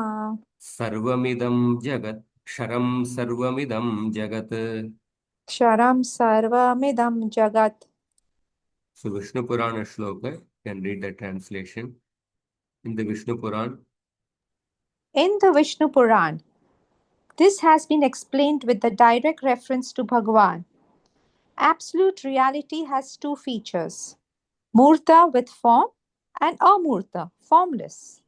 सर्वमिदं जगत् क्षरं सर्वमिदं जगत्. क्षरं सर्वमिदं जगत्. So Vishnu Purana shloka, you can read the translation. In the Vishnu Puran, In the Vishnu Puran, this has been explained with the direct reference to Bhagavan. Absolute reality has two features: Murta with form and Amurta, formless.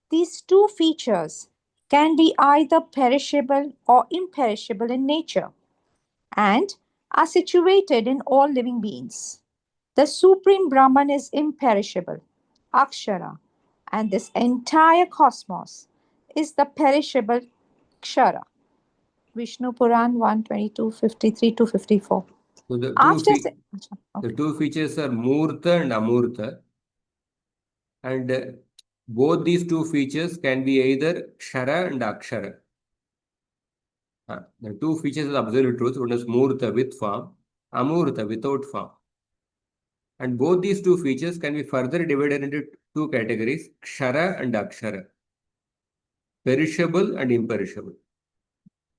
These two features can be either perishable or imperishable in nature and are situated in all living beings. The Supreme Brahman is imperishable, Akshara, and this entire cosmos is the perishable Kshara. Vishnu Puran 122, 53 to 54. so After the two features are Murta and Amurta, and both these two features can be either Kshara and Akshara. The two features of absolute truth, one is Murta with form, Amurta without form. And both these two features can be further divided into two categories, Kshara and Akshara, perishable and imperishable.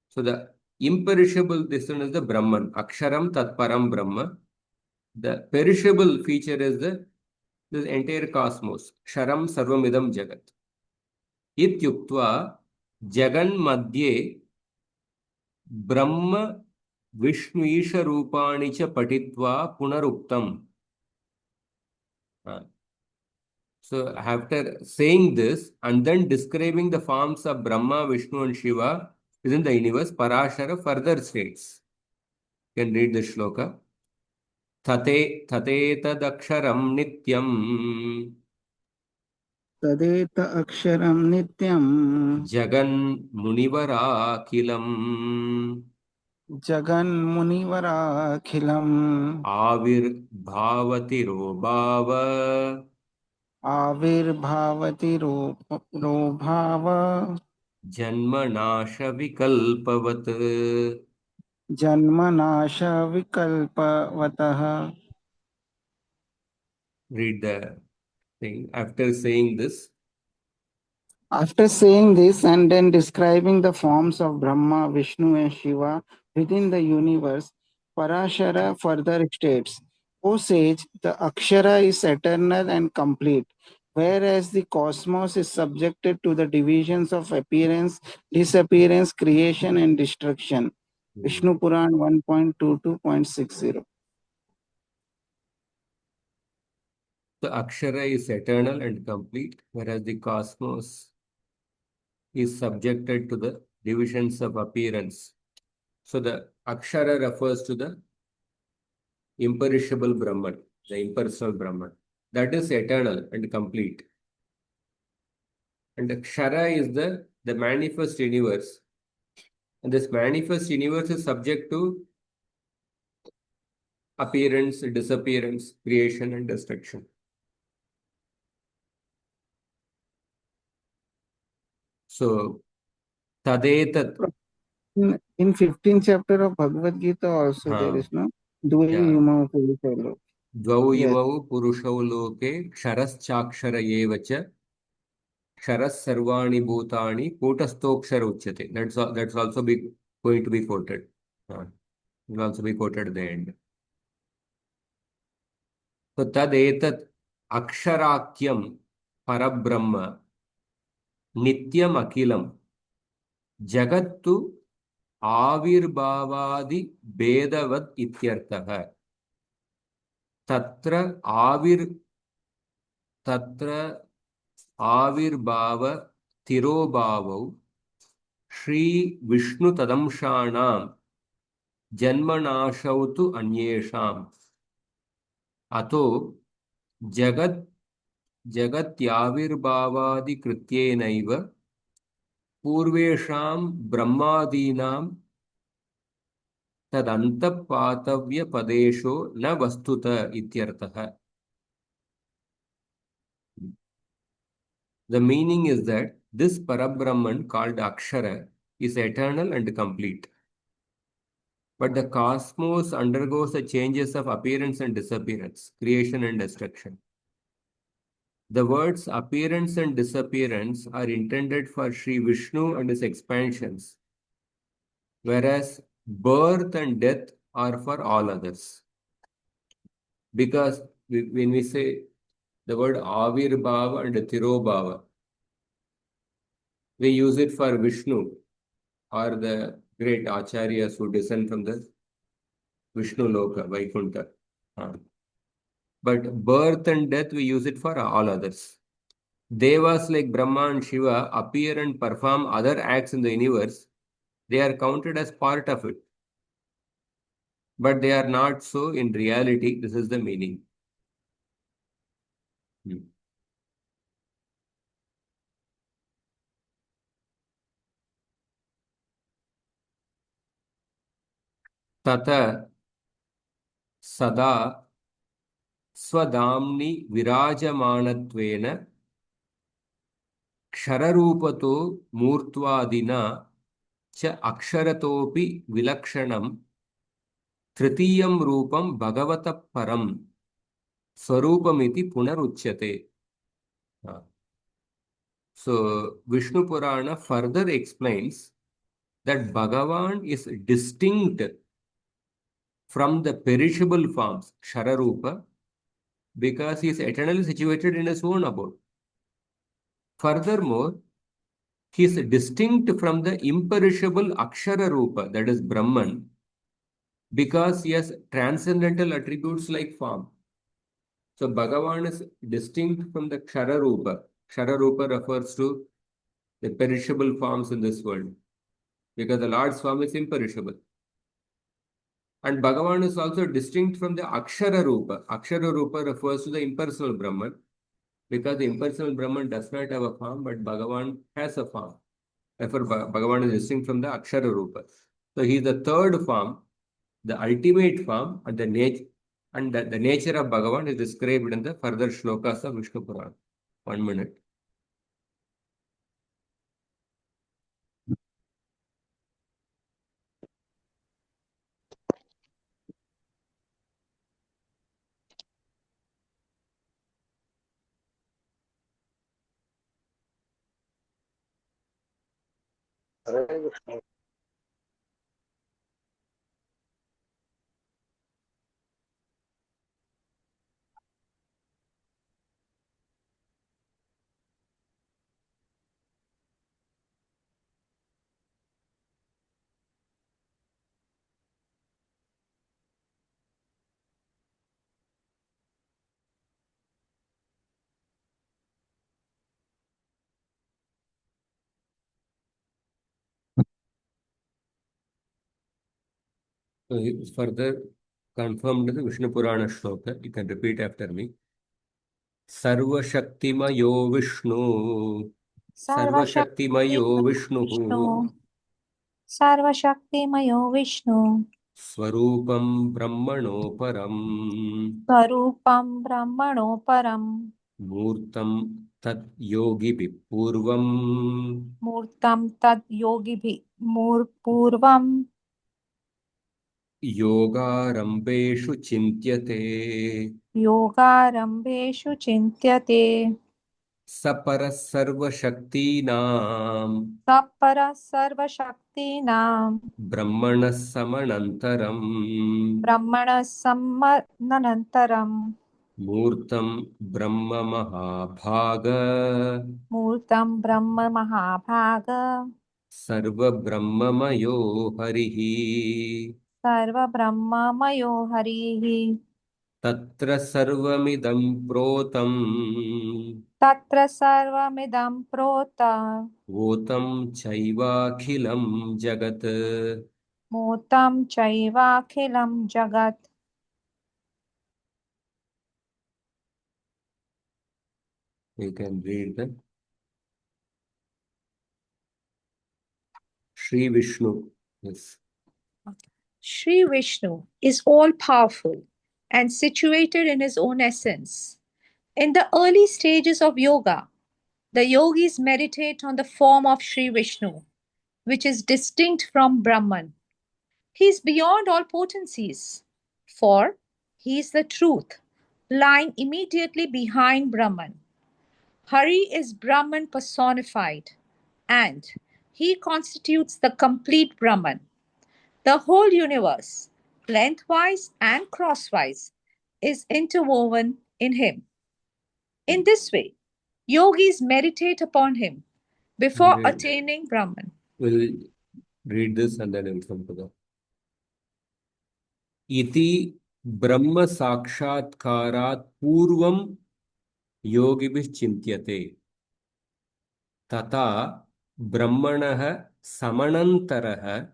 So the imperishable, this one is the Brahman, Aksharam Tatparam Brahma. The perishable feature is the entire cosmos, Ksharam Sarvamidam Jagat. Ityuktva Jagan Madhye Brahma Vishnu Isha Rupani cha Patitva Punaruktam. So after saying this and then describing the forms of Brahma, Vishnu and Shiva within the universe, Parashara further states. You can read the shloka. Tate tadaksharam nityam तदेत अक्षरं नित्यं jagan munivarakilam जगन्मुनिवराखिलम् आविर्भावतिरोभाव आविर्भावति रोभाव जन्मनाश विकल्पवत्. जन्मनाशविकल्पवतः. Read the thing. After saying this, After saying this and then describing the forms of Brahma, Vishnu, and Shiva within the universe, Parashara further states, O sage, the Akshara is eternal and complete, whereas the cosmos is subjected to the divisions of appearance, disappearance, creation, and destruction. Vishnu Puran 1.22.60. the Akshara is eternal and complete, whereas the cosmos is subjected to the divisions of appearance. So the Akshara refers to the imperishable Brahman, the impersonal Brahman. That is eternal and complete. And the Kshara is the manifest universe. And this manifest universe is subject to appearance, disappearance, creation, and destruction. So, Tadetat. In 15th chapter of Bhagavad Gita also there is no Dve Yeah. Yuma Purusha. Dvau Yes. imau purushau loke ksharaschakshara eva cha ksharas sarvani bhutani kutastokshara uchyate. That's also going to be quoted. Will also be quoted at the end. So tadetat aksharakyam parabrahma nityam akilam jagattu आविर्भावादि भेदवत् इत्यर्थः. तत्र आविर्भाव तिरोभावौ श्री विष्णु तदंशानां जन्मनाशौ तु अन्येषाम्. अतो जगत् जगत्याविर्भावादिकृत्येनैव पूर्वेषां ब्रह्मादीनां तदन्तपातव्यपदेशो न वस्तुत इत्यर्थः. The meaning is that this Parabrahman called Akshara is eternal and complete. But the cosmos undergoes the changes of appearance and disappearance, creation and destruction. The words appearance and disappearance are intended for Sri Vishnu and his expansions, whereas birth and death are for all others. Because when we say the word Avirbhava and Tirobhava, we use it for Vishnu or the great acharyas who descend from the Vishnu Loka, Vaikuntha. But birth and death, we use it for all others. Devas like Brahma and Shiva appear and perform other acts in the universe. They are counted as part of it. But they are not so in reality. This is the meaning. Tata sada स्वदाम्नि विराजमानत्वेन क्षररूपतो मूर्त्वादिना च अक्षरतोपि विलक्षणं तृतीयं रूपं भगवतः परं स्वरूपमिति पुनरुच्यते. So Vishnu Purana further explains that Bhagavan is distinct from the perishable forms, Shararupa, because he is eternally situated in his own abode. Furthermore, he is distinct from the imperishable Akshara Rupa, that is Brahman, because he has transcendental attributes like form. So Bhagavan is distinct from the Kshara Rupa. Kshara Rupa refers to the perishable forms in this world, because the Lord's form is imperishable. And Bhagavan is also distinct from the Akshara Rupa. Akshara Rupa refers to the impersonal Brahman, because the impersonal Brahman does not have a form, but Bhagavan has a form. Therefore, Bhagavan is distinct from the Akshara Rupa. So he is the third form, the ultimate form, and the nature. And the nature of Bhagavan is described in the further shlokas of Vishnu Purana. 1 minute. So he is further confirmed in the Vishnu Purana shloka. You can repeat after me. Sarva Shaktimayo Vishnu. Sarva Shaktimayo Vishnu. सर्वशक्तिमयो Vishnu Swarupam Brahmano Param. स्वरूपं ब्रह्मणो परं Murtam Tat Yogi Purvam. मूर्तं तद् योगिभिः पूर्वं Yogarambeshu Chintyate. योगारम्भेषु चिन्त्यते Sapara Sarva Shaktinam. तत्परः सर्वशक्तीनां Brahmana Samanantaram. ब्रह्मणः सम्मनन्तरं Murtam Brahma Mahabhaga. मूर्तं ब्रह्म महाभाग Sarva Brahmamayo Harihi. सर्वब्रह्ममयो हरिः Tatra Sarvamidam Protam. तत्र सर्वमिदं प्रोत Votam Chaivakhilam Jagat. मूतं चैवाखिलं जगत्. You can read the Sri Vishnu. Yes. Sri Vishnu is all powerful and situated in his own essence. In the early stages of yoga, the yogis meditate on the form of Sri Vishnu, which is distinct from Brahman. He is beyond all potencies, for he is the truth, lying immediately behind Brahman. Hari is Brahman personified, and he constitutes the complete Brahman. The whole universe, lengthwise and crosswise, is interwoven in him. In this way, yogis meditate upon him before attaining Brahman. We'll read this and then we'll come to the Iti Brahma Sakshatkarat Purvam Yogibhis Chintyate Tata Brahmanah Samanantarah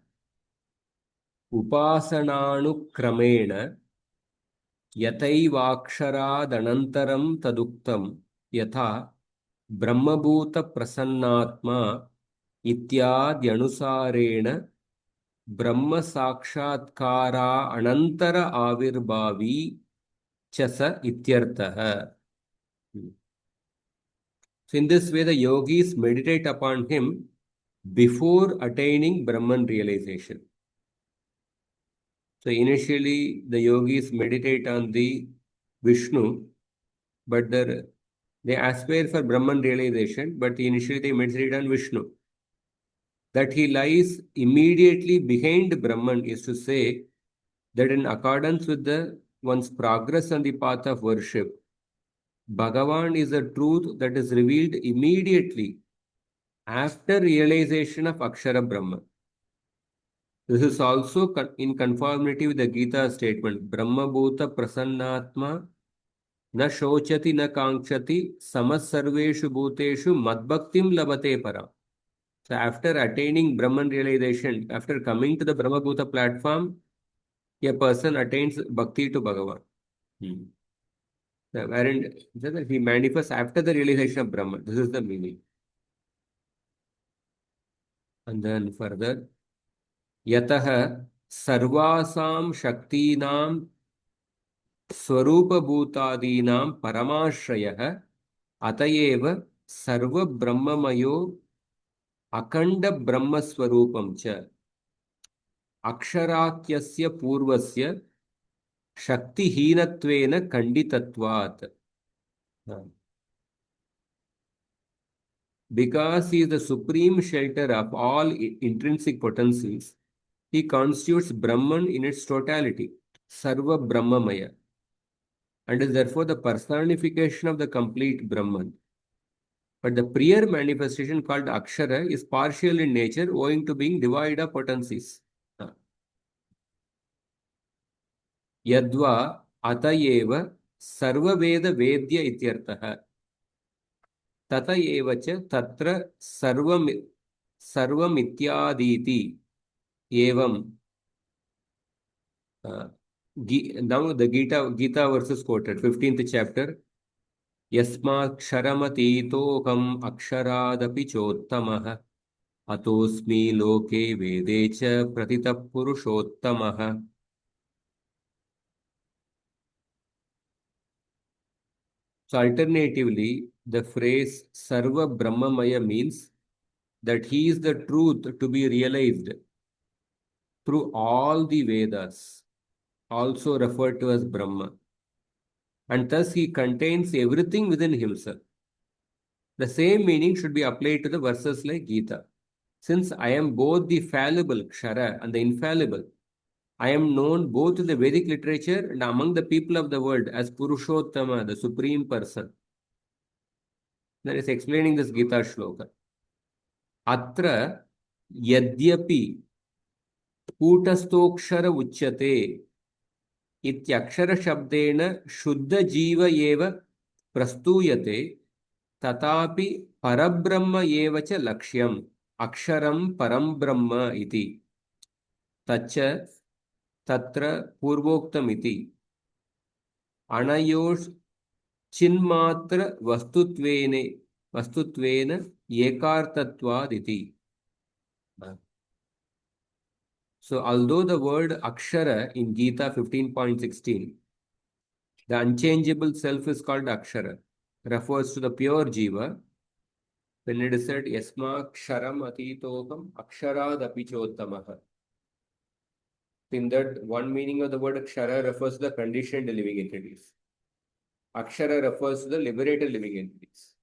Upasananukramena Yataivaksharadhanantaram Taduktam Yatha Brahmabhuta Prasannatma Ityadyanusarena Brahma Sakshatkara Anantara Avirbhavi Chasa Ityartha. So in this way, the yogis meditate upon him before attaining Brahman realization. So initially, the yogis meditate on the Vishnu, but they aspire for Brahman realization, but initially they meditate on Vishnu. That he lies immediately behind Brahman is to say that in accordance with one's progress on the path of worship, Bhagavan is a truth that is revealed immediately after realization of Akshara Brahma. This is also in conformity with the Gita statement, Brahma Bhuta Prasannatma na shochati na kankshati samasarveshu bhuteshu madbhaktim labate para. So after attaining Brahman realization, after coming to the Brahma Bhuta platform, a person attains bhakti to Bhagavan. Wherein he manifests after the realization of Brahman. This is the meaning. And then further, Yataha sarvasam shaktinam स्वरूपभूतादीनां परमाश्रयः अतएव सर्वब्रह्ममयो अखण्डब्रह्मस्वरूपं च अक्षराख्यस्य पूर्वस्य शक्तिहीनत्वेन खण्डितत्वात्. Because he is the supreme shelter of all intrinsic potencies, he constitutes Brahman in its totality, Sarva Brahmamaya, and is therefore the personification of the complete Brahman. But the prior manifestation called Akshara is partial in nature owing to being devoid of potencies. Yadva atayeva sarvaveda vedya ityartah. Tata eva cha tatra sarvamityaditi evam. Now the Gita verses quoted, 15th chapter. Yasmaksharamatiitoham aksharaadapi chottamah atosmi loke vede cha pratitah purushottamah. So alternatively, the phrase Sarva Brahmamaya means that he is the truth to be realized through all the Vedas, also referred to as Brahma. And thus he contains everything within himself. The same meaning should be applied to the verses like Gita. Since I am both the fallible, Kshara, and the infallible, I am known both in the Vedic literature and among the people of the world as Purushottama, the Supreme Person. That is explaining this Gita shloka. Atra yadyapi kutastokshara uchyate ityakshara shabdena shuddha jiva eva prastuyate tatapi parabrahma eva cha lakshyam aksharam param brahma iti tacha tatra purvoktam iti anayosh चिन्मात्र वस्तुत्वेन एकार्थत्वादिति. So although the word Akshara in Gita 15.16, the unchangeable self is called Akshara, refers to the pure Jiva. When it is said, Yasma Ksharam Atitokam Aksharad Apichotamaha. In that, one meaning of the word Akshara refers to the conditioned living entities. Akshara refers to the liberated living entities.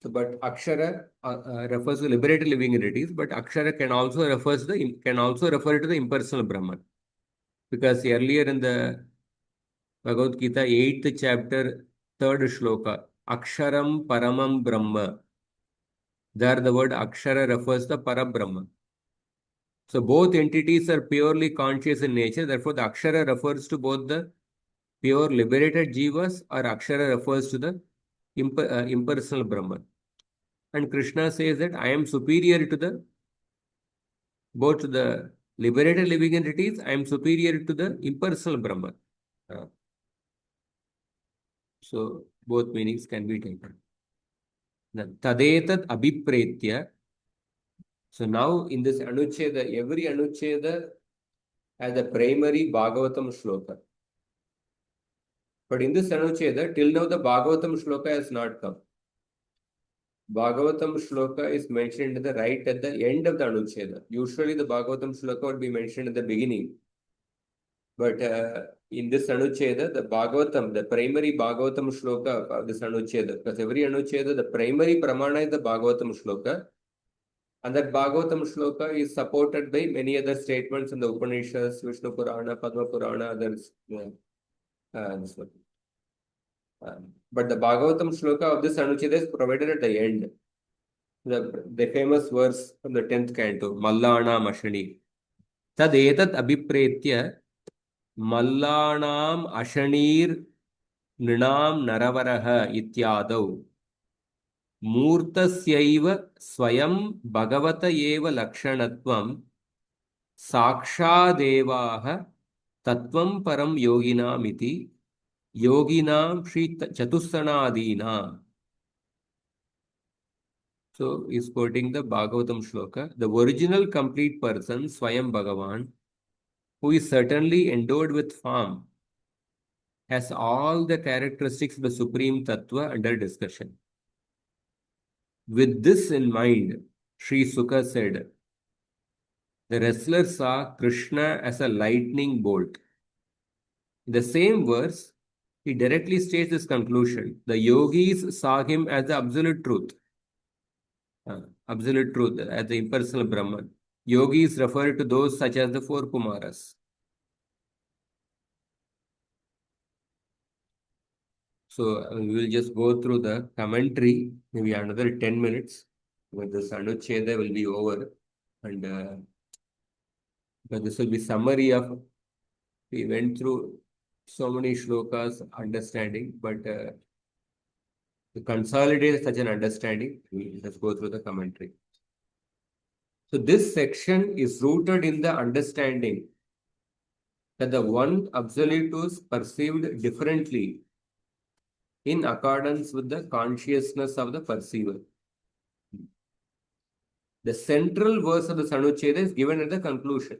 So, but Akshara refers to liberated living entities, but Akshara can also refer to the impersonal Brahman. Because earlier in the Bhagavad Gita, 8th chapter, 3rd shloka, Aksharam Paramam Brahma. There the word Akshara refers to Parabrahma. So both entities are purely conscious in nature. Therefore, the Akshara refers to both the pure liberated Jivas, or Akshara refers to the impersonal Brahman. And Krishna says that I am superior to both the liberated living entities, I am superior to the impersonal Brahman. So both meanings can be taken. Tadetat abhipretya. So now in this anuccheda, every anuccheda has a primary Bhagavatam shloka. But in this anuccheda, till now the Bhagavatam shloka has not come. Bhagavatam shloka is mentioned at the end of the anuccheda. Usually the Bhagavatam shloka would be mentioned at the beginning. But in this anuccheda, the Bhagavatam, the primary Bhagavatam shloka of this anuccheda, because every anuccheda, the primary pramana is the Bhagavatam shloka. And that Bhagavatam shloka is supported by many other statements in the Upanishads, Vishnu Purana, Padma Purana, others. This one. But the Bhagavatam shloka of this anuccheda is provided at the end. The famous verse from the 10th canto, Mallana Mashani. Tad etat abhipretya Mallanam Ashanir Nrinam Naravaraha Ityadau Murtasyaiva Swayam Bhagavata Eva Lakshanatvam Sakshadevaha Tatvam Param Yoginam Iti Yoginam Shri Chatussanadina. So, is quoting the Bhagavatam shloka. The original complete person, Swayam Bhagavan, who is certainly endowed with form, has all the characteristics of the Supreme Tattva under discussion. With this in mind, Sri Sukha said, the wrestler saw Krishna as a lightning bolt. In the same verse, he directly states this conclusion. The yogis saw him as the absolute truth, as the impersonal Brahman. Yogis refer to those such as the four Kumaras. So we will just go through the commentary, maybe another 10 minutes, when this Anucheda will be over. And but this will be summary of, we went through so many shlokas, understanding, but to consolidate such an understanding, we just go through the commentary. So this section is rooted in the understanding that the one absolute is perceived differently in accordance with the consciousness of the perceiver. The central verse of the Sanucheda is given at the conclusion.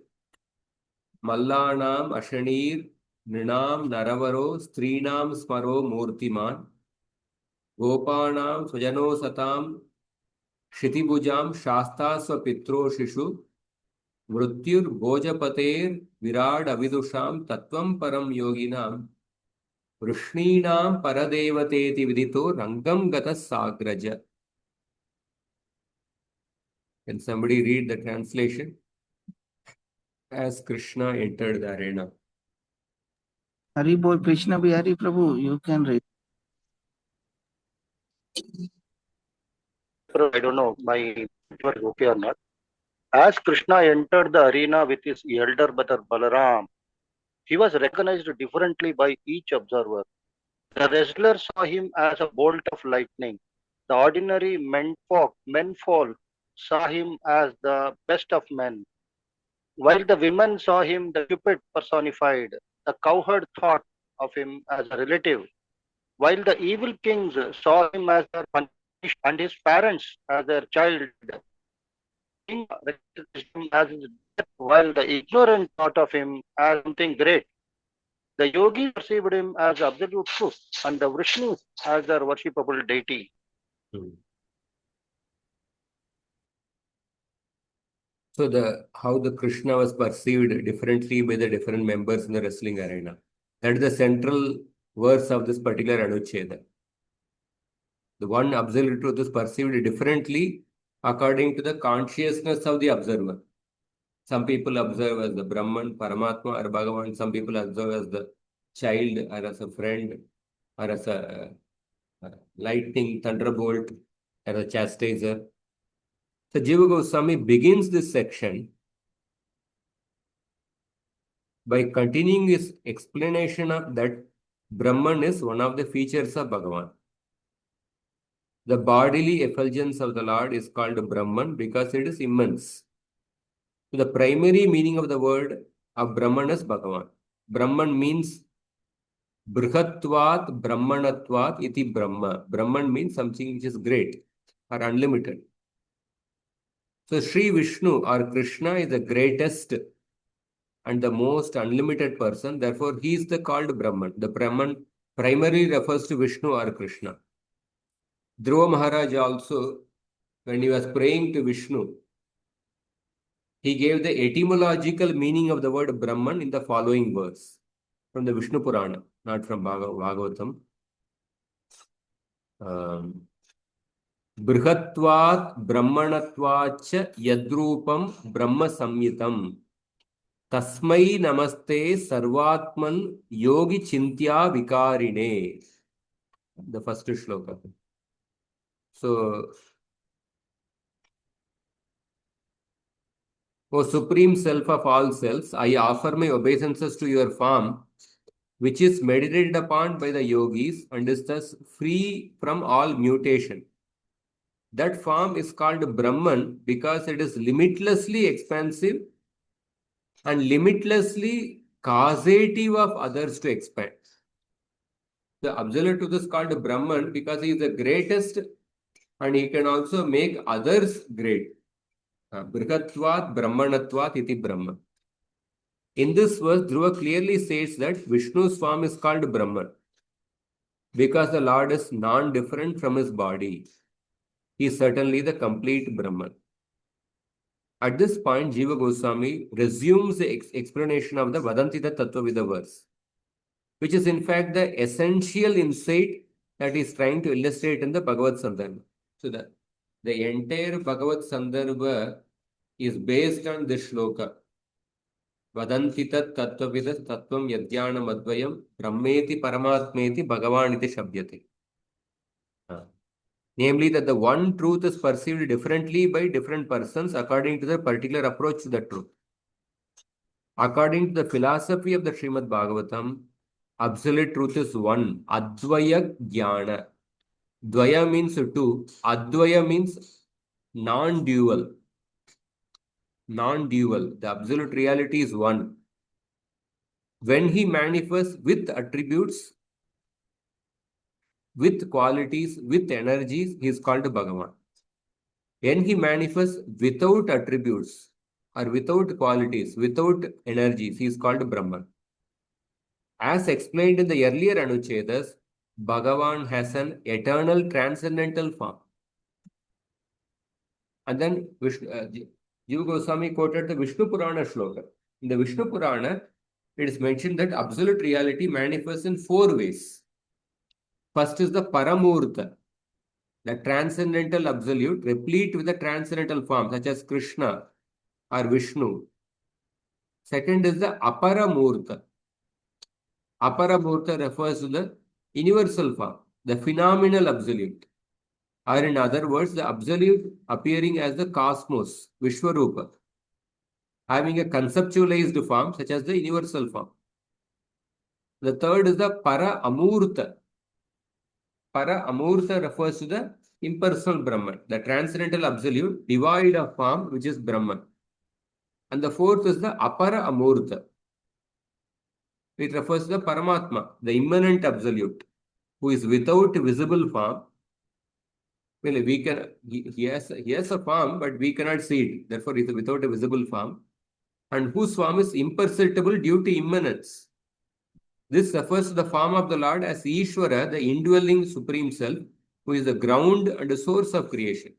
Mallanam Ashanir Nrinam Naravaro Strinam Smaro Murtiman Gopanam Swajano Satam Shitibujam Shasta Swapitro Shishu Mrutyur Bhojapater Virad Avidusham Tatvam Param Yoginam Vrishninam Paradevateti Vidito Rangam Gata Sagraja. Can somebody read the translation? As Krishna entered the arena. Hari Bol Krishna Bihari Prabhu, you can read. I don't know my network is okay or not. As Krishna entered the arena with his elder brother Balaram, he was recognized differently by each observer. The wrestler saw him as a bolt of lightning. The ordinary menfolk saw him as the best of men, while the women saw him the Cupid personified. The cowherd thought of him as a relative, while the evil kings saw him as their punished and his parents as their child. King recognized him as his death, while the ignorant thought of him as something great. The yogis perceived him as absolute truth, and the Vishnus as their worshipable deity. Hmm. So how the Krishna was perceived differently by the different members in the wrestling arena. That is the central verse of this particular anuccheda. The one absolute truth is perceived differently according to the consciousness of the observer. Some people observe as the Brahman, Paramatma, or Bhagavan. Some people observe as the child, or as a friend, or as a lightning, thunderbolt, or a chastiser. So Jiva Goswami begins this section by continuing his explanation of that Brahman is one of the features of Bhagavan. The bodily effulgence of the Lord is called Brahman because it is immense. So the primary meaning of the word of Brahman is Bhagavan. Brahman means Brihatvat Brahmanatvat iti Brahma. Brahman means something which is great or unlimited. So Sri Vishnu or Krishna is the greatest and the most unlimited person. Therefore, he is the called Brahman. The Brahman primarily refers to Vishnu or Krishna. Dhruva Maharaj also, when he was praying to Vishnu, he gave the etymological meaning of the word Brahman in the following verse from the Vishnu Purana, not from Bhagavatam. Brihatvat Brahmanatvacha Yadrupam Brahma Samyitam Tasmai Namaste Sarvatman Yogi Chintya Vikarine. The first shloka. So, O Supreme Self of all selves, I offer my obeisances to your form, which is meditated upon by the yogis and is thus free from all mutation. That form is called Brahman because it is limitlessly expansive and limitlessly causative of others to expand. The absolute truth is called Brahman because he is the greatest and he can also make others great. Brihatvat Brahmanatvat iti Brahman. In this verse, Dhruva clearly says that Vishnu's form is called Brahman because the Lord is non-different from his body. He is certainly the complete Brahman. At this point, Jiva Goswami resumes the explanation of the Vadantita Tattvavida verse, which is in fact the essential insight that he is trying to illustrate in the Bhagavat Sandarbha. So the entire Bhagavat Sandarbha is based on this shloka. Vadantita Tattvavida Tattvam Yadhyana Advayam Brahmeti Paramatmeti Bhagavaniti Shabdyate. Namely, that the one truth is perceived differently by different persons according to the particular approach to the truth. According to the philosophy of the Srimad Bhagavatam, absolute truth is one, Advaya Jnana. Dvaya means two, Advaya means non-dual. Non-dual. The absolute reality is one. When he manifests with attributes, with qualities, with energies, he is called Bhagavan. When he manifests without attributes or without qualities, without energies, he is called Brahman. As explained in the earlier Anuchedas, Bhagavan has an eternal transcendental form. And then Jiva Goswami quoted the Vishnu Purana shloka. In the Vishnu Purana, it is mentioned that absolute reality manifests in four ways. First is the Paramurta, the transcendental absolute, replete with the transcendental form, such as Krishna or Vishnu. Second is the Aparamurta. Aparamurta refers to the universal form, the phenomenal absolute. Or in other words, the absolute appearing as the cosmos, Vishwarupa, having a conceptualized form such as the universal form. The third is the Para Amurta. Para Amurta refers to the impersonal Brahman, the transcendental absolute, devoid of form, which is Brahman. And the fourth is the Apara Amurta. it refers to the Paramatma, the immanent absolute, who is without visible form. Well, he has a form, but we cannot see it. Therefore, he is without a visible form, and whose form is imperceptible due to immanence. This refers to the form of the Lord as Ishvara, the indwelling Supreme Self, who is the ground and the source of creation.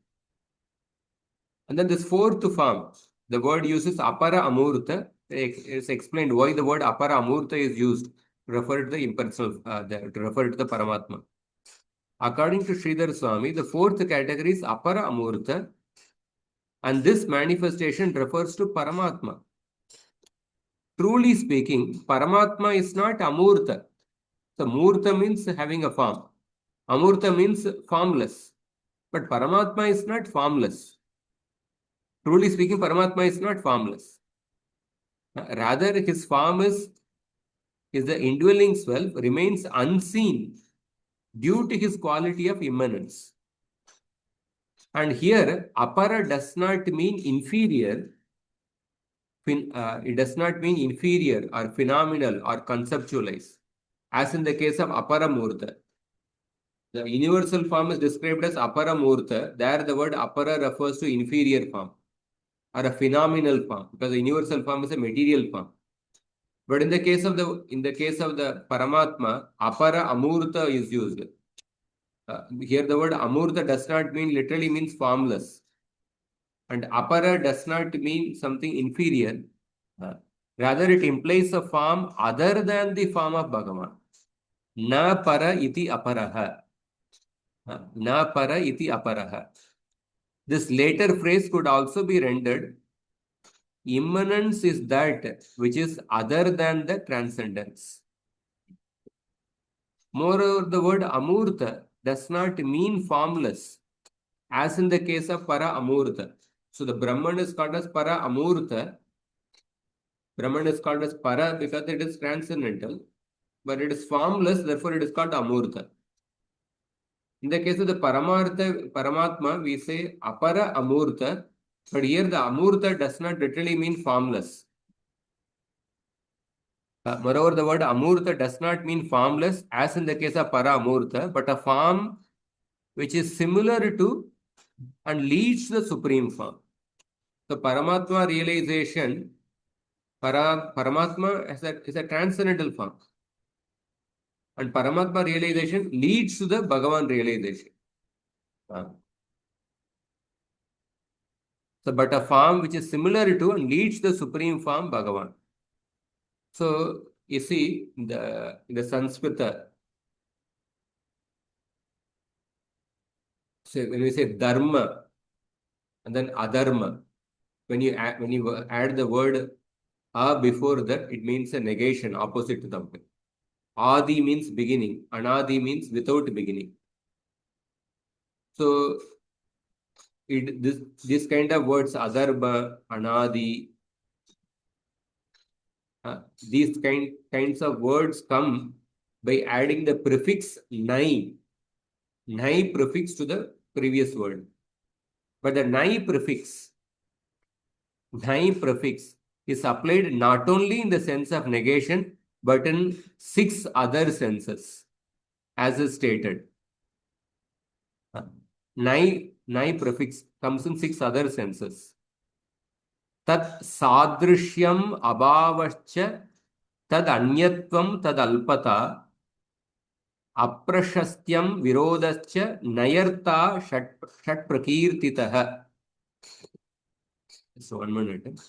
And then this fourth form, the word uses apara amurta. It's explained why the word apara amurta is used to refer to the impersonal, to refer to the Paramatma. According to Sridhar Swami, the fourth category is apara amurta, and this manifestation refers to Paramatma. Truly speaking, Paramatma is not amurta. So murta means having a form. Amurta means formless. But Paramatma is not formless. Truly speaking, Paramatma is not formless. Rather, his form is the indwelling self remains unseen due to his quality of immanence. And here, apara does not mean inferior. It does not mean inferior or phenomenal or conceptualized, as in the case of aparamurta. The universal form is described as aparamurta. There, the word apara refers to inferior form or a phenomenal form, because the universal form is a material form. But in the case of the Paramatma, apara amurta is used. Here the word amurta does not literally means formless, and apara does not mean something inferior. Rather, it implies a form other than the form of Bhagavan. Na para iti aparaha. Na para iti aparaha. This later phrase could also be rendered: immanence is that which is other than the transcendence. Moreover, the word amurta does not mean formless, as in the case of para amurta. So the Brahman is called as para amurta. Brahman is called as para because it is transcendental, but it is formless, therefore it is called amurta. In the case of the Paramatma, we say apara amurta, but here the amurta does not literally mean formless. Moreover, the word amurta does not mean formless, as in the case of para amurta, but a form which is similar to and leads to the supreme form. So Paramatma realization, Paramatma is a transcendental form. And Paramatma realization leads to the Bhagavan realization. So, but a form which is similar to and leads to the supreme form, Bhagavan. So, you see, in the Sanskrita, so when we say dharma and then adharma, when you add the word a before that, it means a negation, opposite to something. Adi means beginning, anadi means without beginning. So, this kind of words, adharma, anadi, these kinds of words come by adding the prefix nai prefix to the previous word. But the nai prefix is applied not only in the sense of negation, but in 6 other senses, as is stated. Nai prefix comes in 6 other senses. Tat sadrishyam abhavascha tad anyatvam tad alpata aprashastyam virodascha nayarta shat prakirtitah. So 1 minute.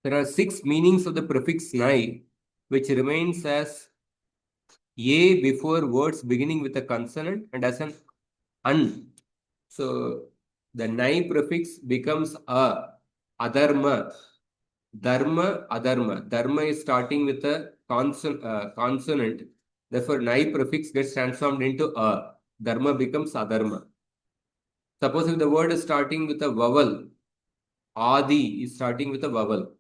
There are 6 meanings of the prefix nai, which remains as a before words beginning with a consonant and as an an. So the nai prefix becomes a, adharma, dharma, adharma. Dharma is starting with a consonant. Therefore, nai prefix gets transformed into a. Dharma becomes adharma. Suppose if the word is starting with a vowel, Adi is starting with a vowel.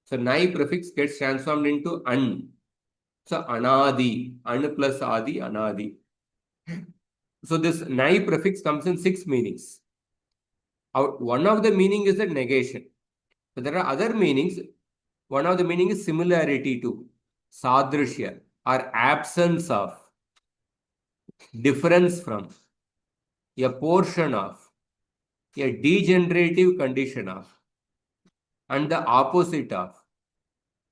So Nai prefix gets transformed into An. So Anadi. An plus Adi, Anadi. So this Nai prefix comes in 6 meanings. One of the meaning is a negation. So there are other meanings. One of the meaning is similarity to, sadrishya, or absence of, difference from, a portion of, a degenerative condition of, and the opposite of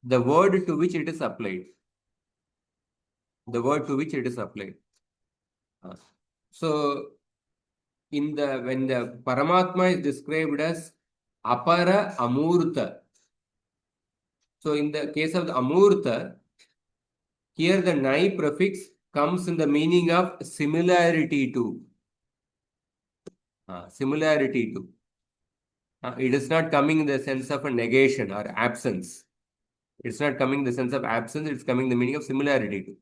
the word to which it is applied. The word to which it is applied. So when the Paramatma is described as apara amurta. So in the case of the amurta, here the nai prefix comes in the meaning of similarity to. Similarity to. It is not coming in the sense of a negation or absence. It's not coming in the sense of absence, it's coming in the meaning of similarity to.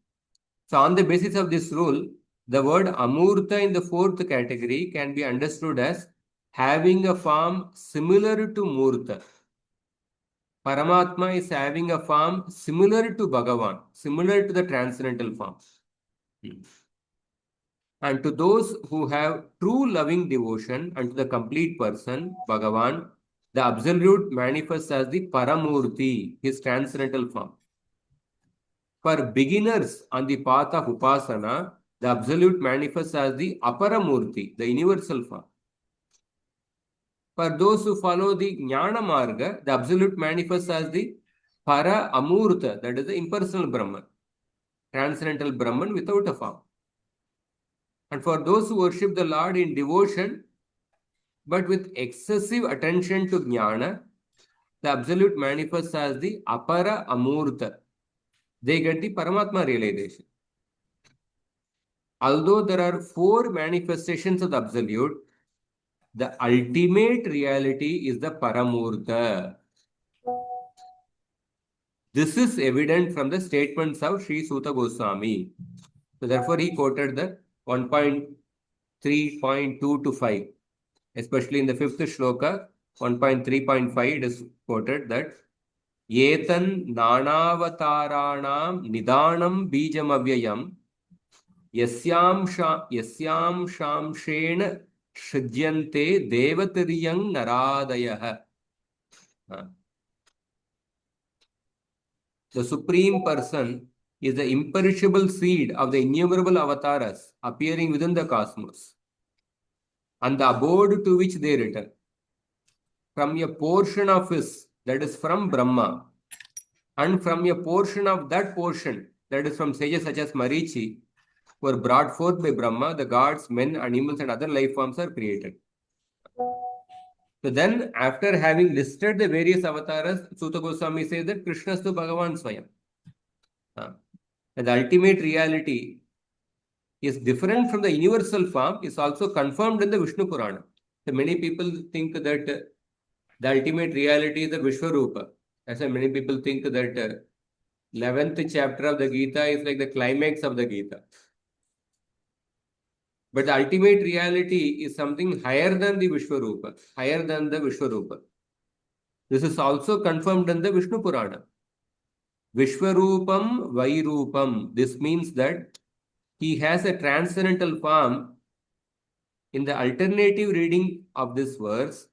So on the basis of this rule, the word amurta in the fourth category can be understood as having a form similar to murta. Paramatma is having a form similar to Bhagavan, similar to the transcendental form. And to those who have true loving devotion unto the complete person, Bhagavan, the Absolute manifests as the Paramurti, his transcendental form. For beginners on the path of Upasana, the Absolute manifests as the Aparamurti, the universal form. For those who follow the Jnana Marga, the Absolute manifests as the Para Amurta, that is the impersonal Brahman, transcendental Brahman without a form. And for those who worship the Lord in devotion, but with excessive attention to Jnana, the Absolute manifests as the Apara Amurta. They get the Paramatma realization. Although there are 4 manifestations of the Absolute, the ultimate reality is the Paramurta. This is evident from the statements of Sri Suta Goswami. So therefore, he quoted the 1.3.2 to 5. Especially in the 5th shloka, 1.3.5, it is quoted that Yetan nanavataranam nidanam bijam avyayam yasyam shamshena shrijyante devatiriyang naradayah. The Supreme Person is the imperishable seed of the innumerable avatars appearing within the cosmos, and the abode to which they return. From a portion of his, that is from Brahma, and from a portion of that portion, that is from sages such as Marichi, were brought forth by Brahma, the gods, men, animals, and other life forms are created. So then, after having listed the various avatars, Suta Goswami says that Krishna is to Bhagavan Swayam. And the ultimate reality is different from the universal form, is also confirmed in the Vishnu Purana. So many people think that the ultimate reality is the Vishwarupa. That's why many people think that 11th chapter of the Gita is like the climax of the Gita. But the ultimate reality is something higher than the Vishwarupa, higher than the Vishwarupa. This is also confirmed in the Vishnu Purana. Vishwarupam Vairupam. This means that he has a transcendental form. In the alternative reading of this verse,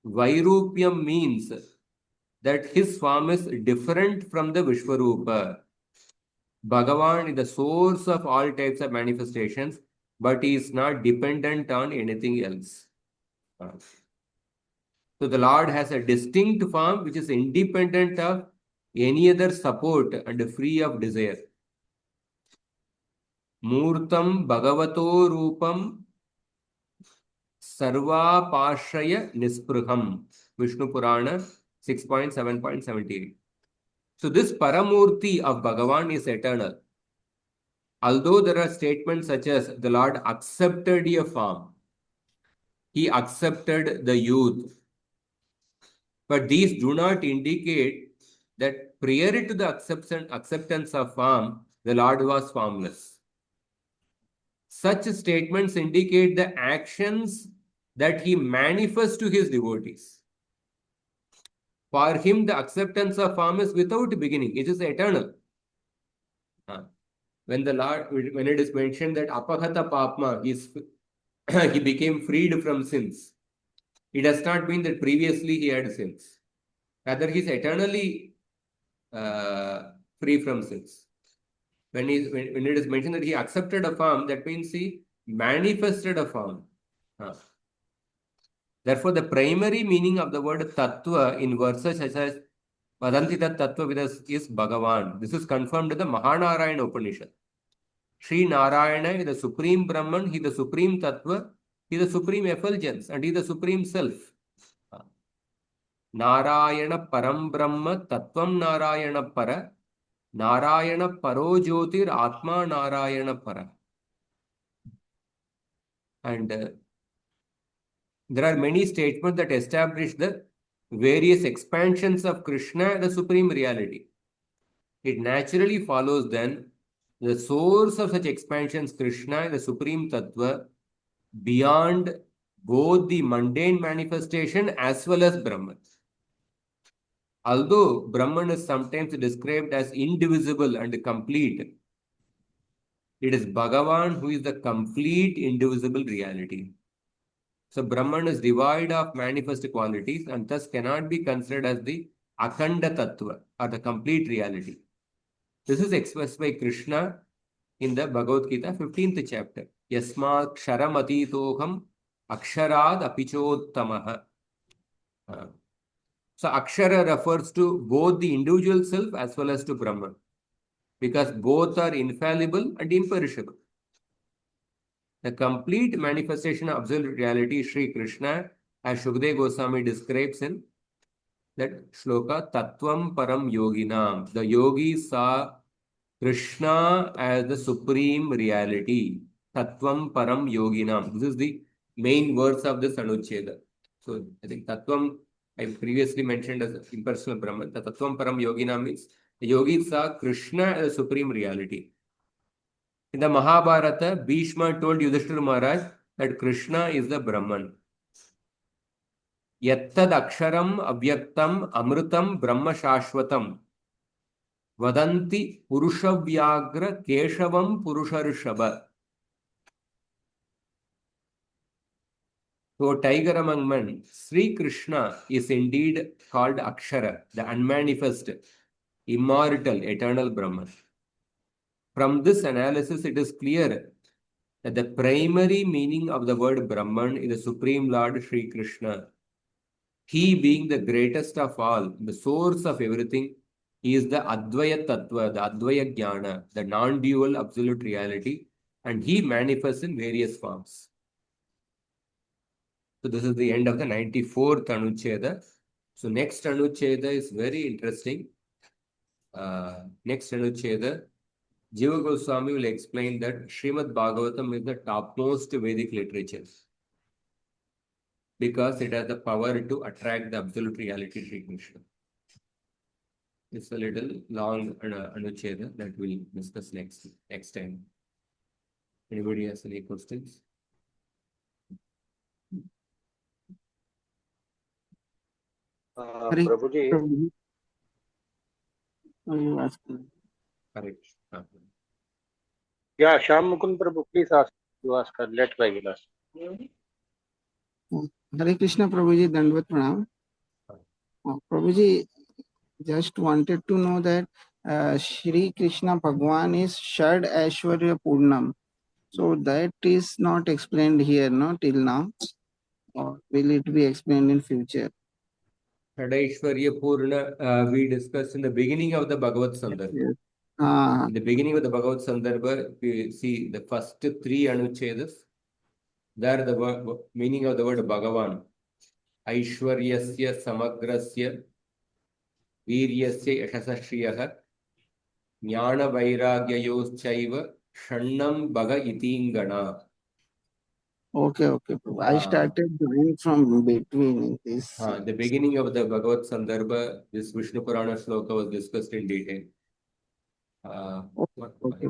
Vairupyam means that his form is different from the Vishwarupa. Bhagavan is the source of all types of manifestations, but he is not dependent on anything else. So the Lord has a distinct form which is independent of any other support and free of desire. Murtam Bhagavato Rupam Sarva Pashraya Nispriham. Vishnu Purana 6.7.78. So this Paramurti of Bhagavan is eternal. Although there are statements such as the Lord accepted a form, he accepted the youth, but these do not indicate that prior to the acceptance of form, the Lord was formless. Such statements indicate the actions that he manifests to his devotees. For him, the acceptance of form is without beginning. It is eternal. When it is mentioned that apahata papma, he became freed from sins, it does not mean that previously he had sins. Rather, he is eternally free from sins. When it is mentioned that he accepted a form, that means he manifested a form. Therefore, the primary meaning of the word tattva in verses such as Vadanti tat tattva vidas is Bhagavan. This is confirmed in the Mahanarayana Upanishad. Sri Narayana is the supreme Brahman, he the supreme tattva, he the supreme effulgence, and he the supreme self. Narayana param Brahma tattvam Narayana para, Narayana paro jyotir atma Narayana para. And there are many statements that establish the various expansions of Krishna, the supreme reality. It naturally follows then the source of such expansions, Krishna, the supreme tattva, beyond both the mundane manifestation as well as Brahman. Although Brahman is sometimes described as indivisible and complete, it is Bhagavan who is the complete indivisible reality. So Brahman is devoid of manifest qualities and thus cannot be considered as the Akhanda Tattva or the complete reality. This is expressed by Krishna in the Bhagavad Gita 15th chapter. Yasmat ksharam aksharad apichottamaha. So Akshara refers to both the individual self as well as to Brahman, because both are infallible and imperishable. The complete manifestation of absolute reality is Sri Krishna, as Shukdev Goswami describes in that shloka, Tattvam Param Yoginam. The yogis saw Krishna as the supreme reality. Tattvam Param Yoginam. This is the main verse of this anuccheda. So I think Tattvam, I previously mentioned as impersonal Brahman. The Tattvam Param Yoginam means the yogis saw Krishna as the supreme reality. In the Mahabharata, Bhishma told Yudhishthira Maharaj that Krishna is the Brahman. Yattad aksharam avyaktam amrutam brahma shashvatam vadanti purushavyagra keshavam purusharshava. So, tiger among men, Sri Krishna is indeed called Akshara, the unmanifest, immortal, eternal Brahman. From this analysis, it is clear that the primary meaning of the word Brahman is the Supreme Lord Sri Krishna. He being the greatest of all, the source of everything, he is the Advaya Tattva, the Advaya Jnana, the non-dual absolute reality, and he manifests in various forms. So this is the end of the 94th Anuccheda. So next Anuccheda is very interesting. Next Anuccheda, Jiva Goswami will explain that Srimad Bhagavatam is the topmost Vedic literature because it has the power to attract the absolute reality Sri Krishna. It's a little long Anuccheda that we'll discuss next time. Anybody has any questions? Prabhuji, Prabhuji, are you asking? Correct. yeah, Shyam Mukund Prabhu, please ask. You ask her. Let I will ask. Hare Krishna, Prabhuji, Dandvat Pranam. Prabhuji, just wanted to know that Shri Krishna Bhagwan is Shad Aishwarya Purnam. So that is not explained here, no, till now. Or will it be explained in future? Shadaishwarya Purna, we discussed in the beginning of the Bhagavat Sandarbha. Yes. In the beginning of the Bhagavat Sandarbha, we see the first three Anuchedas. There the meaning of the word Bhagavan. Aishwaryasya Samagrasya Viryasya Yashasashriyah Jnana Vairagyayos Shannam Bhaga Itingana. Okay. Prabhu. I started going from between this. The beginning of the Bhagavat Sandarbha, this Vishnu Purana shloka was discussed in detail. I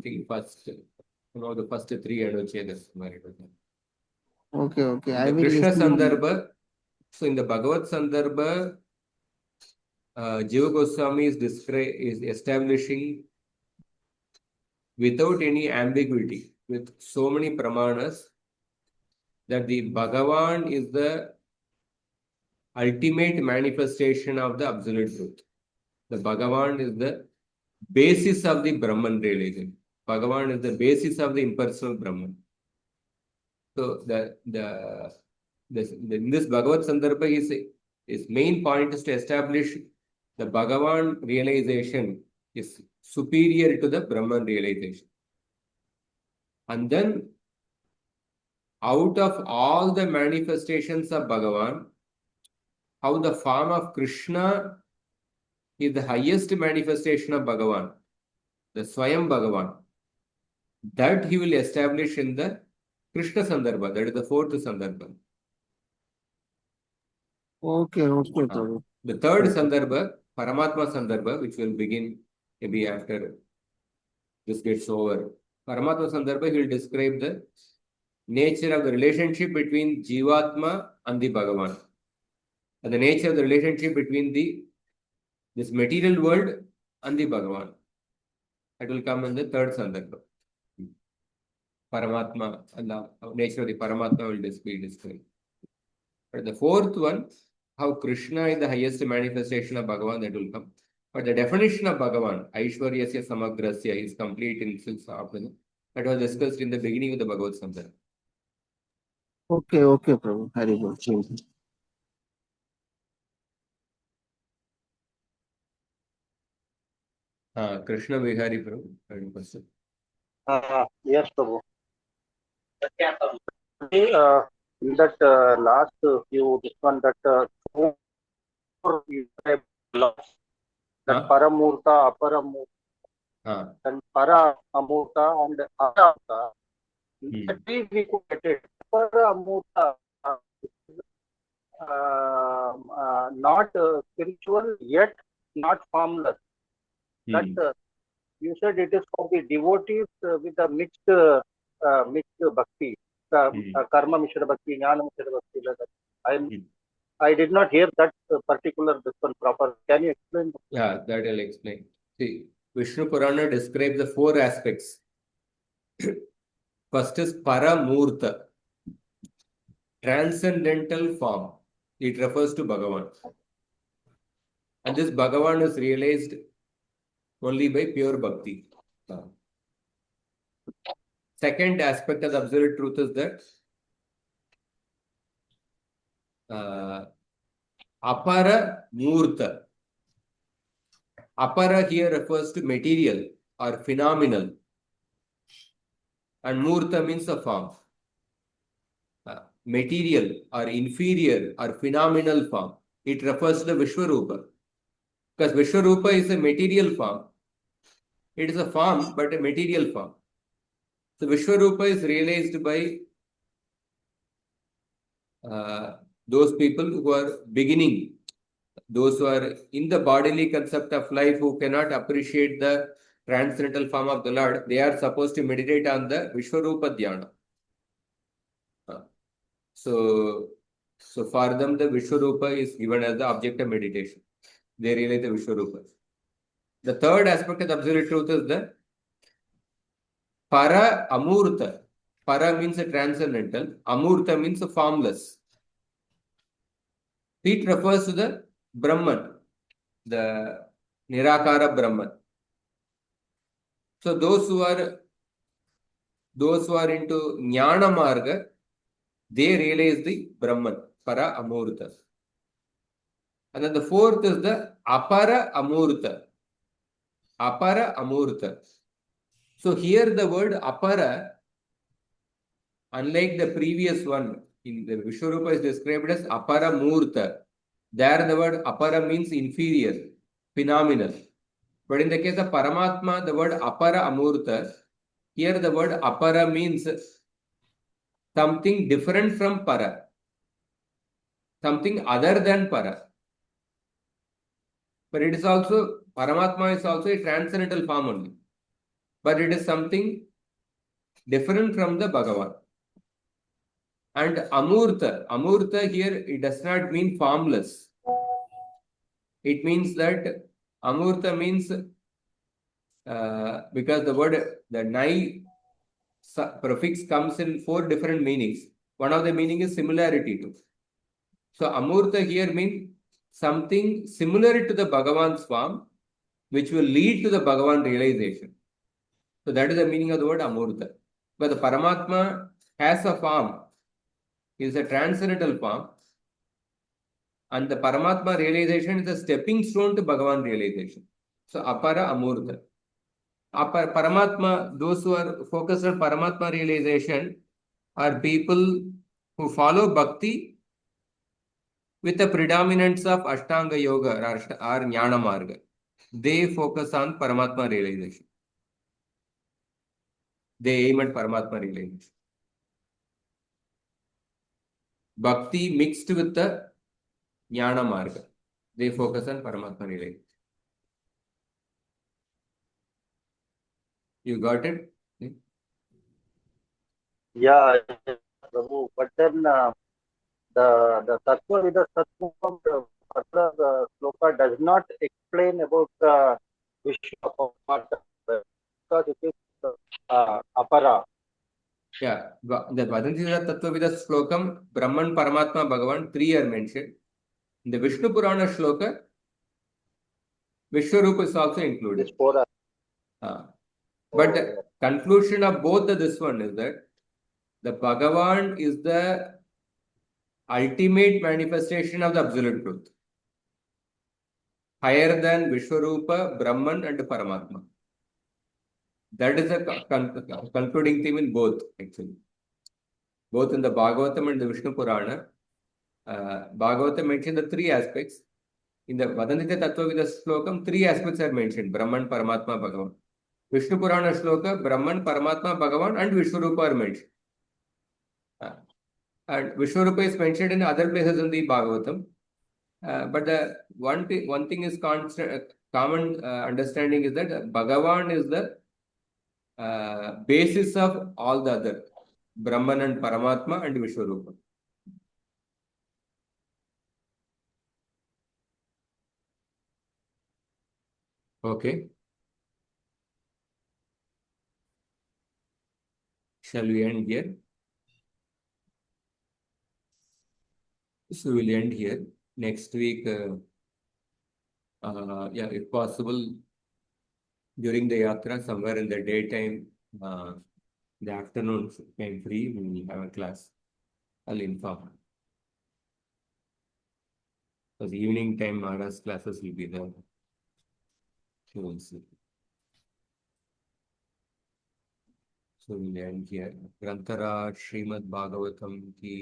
think the first three Anuchedas. Okay. I The will Krishna listen. Sandarbha, so in the Bhagavat Sandarbha, Jiva Goswami is establishing without any ambiguity, with so many pramanas, that the Bhagavan is the ultimate manifestation of the absolute truth. The Bhagavan is the basis of the Brahman realization. Bhagavan is the basis of the impersonal Brahman. So in this Bhagavat Sandarbha, his main point is to establish the Bhagavan realization is superior to the Brahman realization. And then out of all the manifestations of Bhagavan, how the form of Krishna is the highest manifestation of Bhagavan, the Swayam Bhagavan. That he will establish in the Krishna Sandarbha, that is the fourth Sandarbha. Okay, Prabhu. The third Sandarbha, Paramatma Sandarbha, which will begin maybe after this gets over. Paramatma Sandarbha, he will describe the nature of the relationship between Jivatma and the Bhagavan. And the nature of the relationship between this material world and the Bhagavan. That will come in the third Sandarbha. Paramatma, and the nature of the Paramatma will be described. But the fourth one, how Krishna is the highest manifestation of Bhagavan, that will come. But the definition of Bhagavan, Aishwaryasya Samagrasya, is complete in 6 afternoon. That was discussed in the beginning of the Bhagavad Sandarbha. Okay, Prabhu. Hari Bol. Krishna Vihari Prabhu, question. Yes, Prabhu. In that last few, this one, that four laws, that Paramurta, Aparamurta, and Para Amurta and Aramurta, that we could get it. Paramurta, not spiritual, yet not formless. That you said it is for the devotees with a mixed bhakti, karma mishra bhakti, jnana mishra bhakti. I did not hear that particular this one proper. Can you explain? Yeah, that I'll explain. See, Vishnu Purana describes the 4 aspects. First is Paramurta, transcendental form. It refers to Bhagavan. And this Bhagavan is realized only by pure bhakti. Second aspect of the absolute truth is that Apara Murta. Apara here refers to material or phenomenal. And Murta means a form. Material or inferior or phenomenal form. It refers to the Vishwarupa. Because Vishwarupa is a material form. It is a form, but a material form. So Vishwarupa is realized by those people who are beginning, those who are in the bodily concept of life, who cannot appreciate the transcendental form of the Lord. They are supposed to meditate on the Vishwarupa Dhyana. So for them, the Vishwarupa is given as the object of meditation. They realize the Vishwarupa. The third aspect of the absolute truth is the Para Amurta. Para means a transcendental. Amurta means a formless. It refers to the Brahman, the Nirakara Brahman. So those who are into Jnana Marga, they realize the Brahman, Para Amurta. And then the fourth is the Apara Amurta. Apara Amurta. So here the word Apara, unlike the previous one, in the Vishwarupa is described as Apara Murta. There the word Apara means inferior, phenomenal. But in the case of Paramatma, the word Apara Amurta, here the word Apara means something different from Para. Something other than Para. But it is also, Paramatma is also a transcendental form only. But it is something different from the Bhagavan. And Amurta here, it does not mean formless. It means that Amurta means because the Nai prefix comes in 4 different meanings. One of the meaning is similarity to. So Amurta here means something similar to the Bhagavan's form, which will lead to the Bhagavan realization. So that is the meaning of the word Amurta. But the Paramatma has a form, is a transcendental form, and the Paramatma realization is a stepping stone to Bhagavan realization. So Apara Amurta. Paramatma, those who are focused on Paramatma realization are people who follow Bhakti with the predominance of Ashtanga Yoga or Jnana Marga. They focus on Paramatma realization. They aim at Paramatma realization. Bhakti mixed with the Jnana Marga. They focus on Paramatma realization. You got it? Yeah, Prabhu. But then the Tattva Vida Tattvam, the further sloka does not explain about Vishnu because it is Apara. Yeah, the Vadanti Tattva Vida Slokam, Brahman, Paramatma, Bhagavan, 3 are mentioned. In the Vishnu Purana Shloka, Vishwarupa is also included. This 4 But the conclusion of both this one is that the Bhagavan is the ultimate manifestation of the absolute truth, higher than Vishwarupa, Brahman, and Paramatma. That is a concluding theme in both, actually. Both in the Bhagavatam and the Vishnu Purana. Bhagavatam mentioned the 3 aspects. In the Vadandita Tattva Vida Slokam, 3 aspects are mentioned: Brahman, Paramatma, Bhagavan. Vishnu Purana Shloka, Brahman, Paramatma, Bhagavan, and Vishwarupa are mentioned. And Vishwarupa is mentioned in other places in the Bhagavatam. But the one thing is common understanding is that Bhagavan is the basis of all the other, Brahman and Paramatma and Vishwarupa. Okay. Shall we end here? So we'll end here. Next week, yeah, if possible, during the yatra, somewhere in the daytime, the afternoon time free, we will have a class. I'll inform. Because evening time, Maharaj's classes will be there. So we'll see. So we'll end here. Grantara Srimad Bhagavatam ki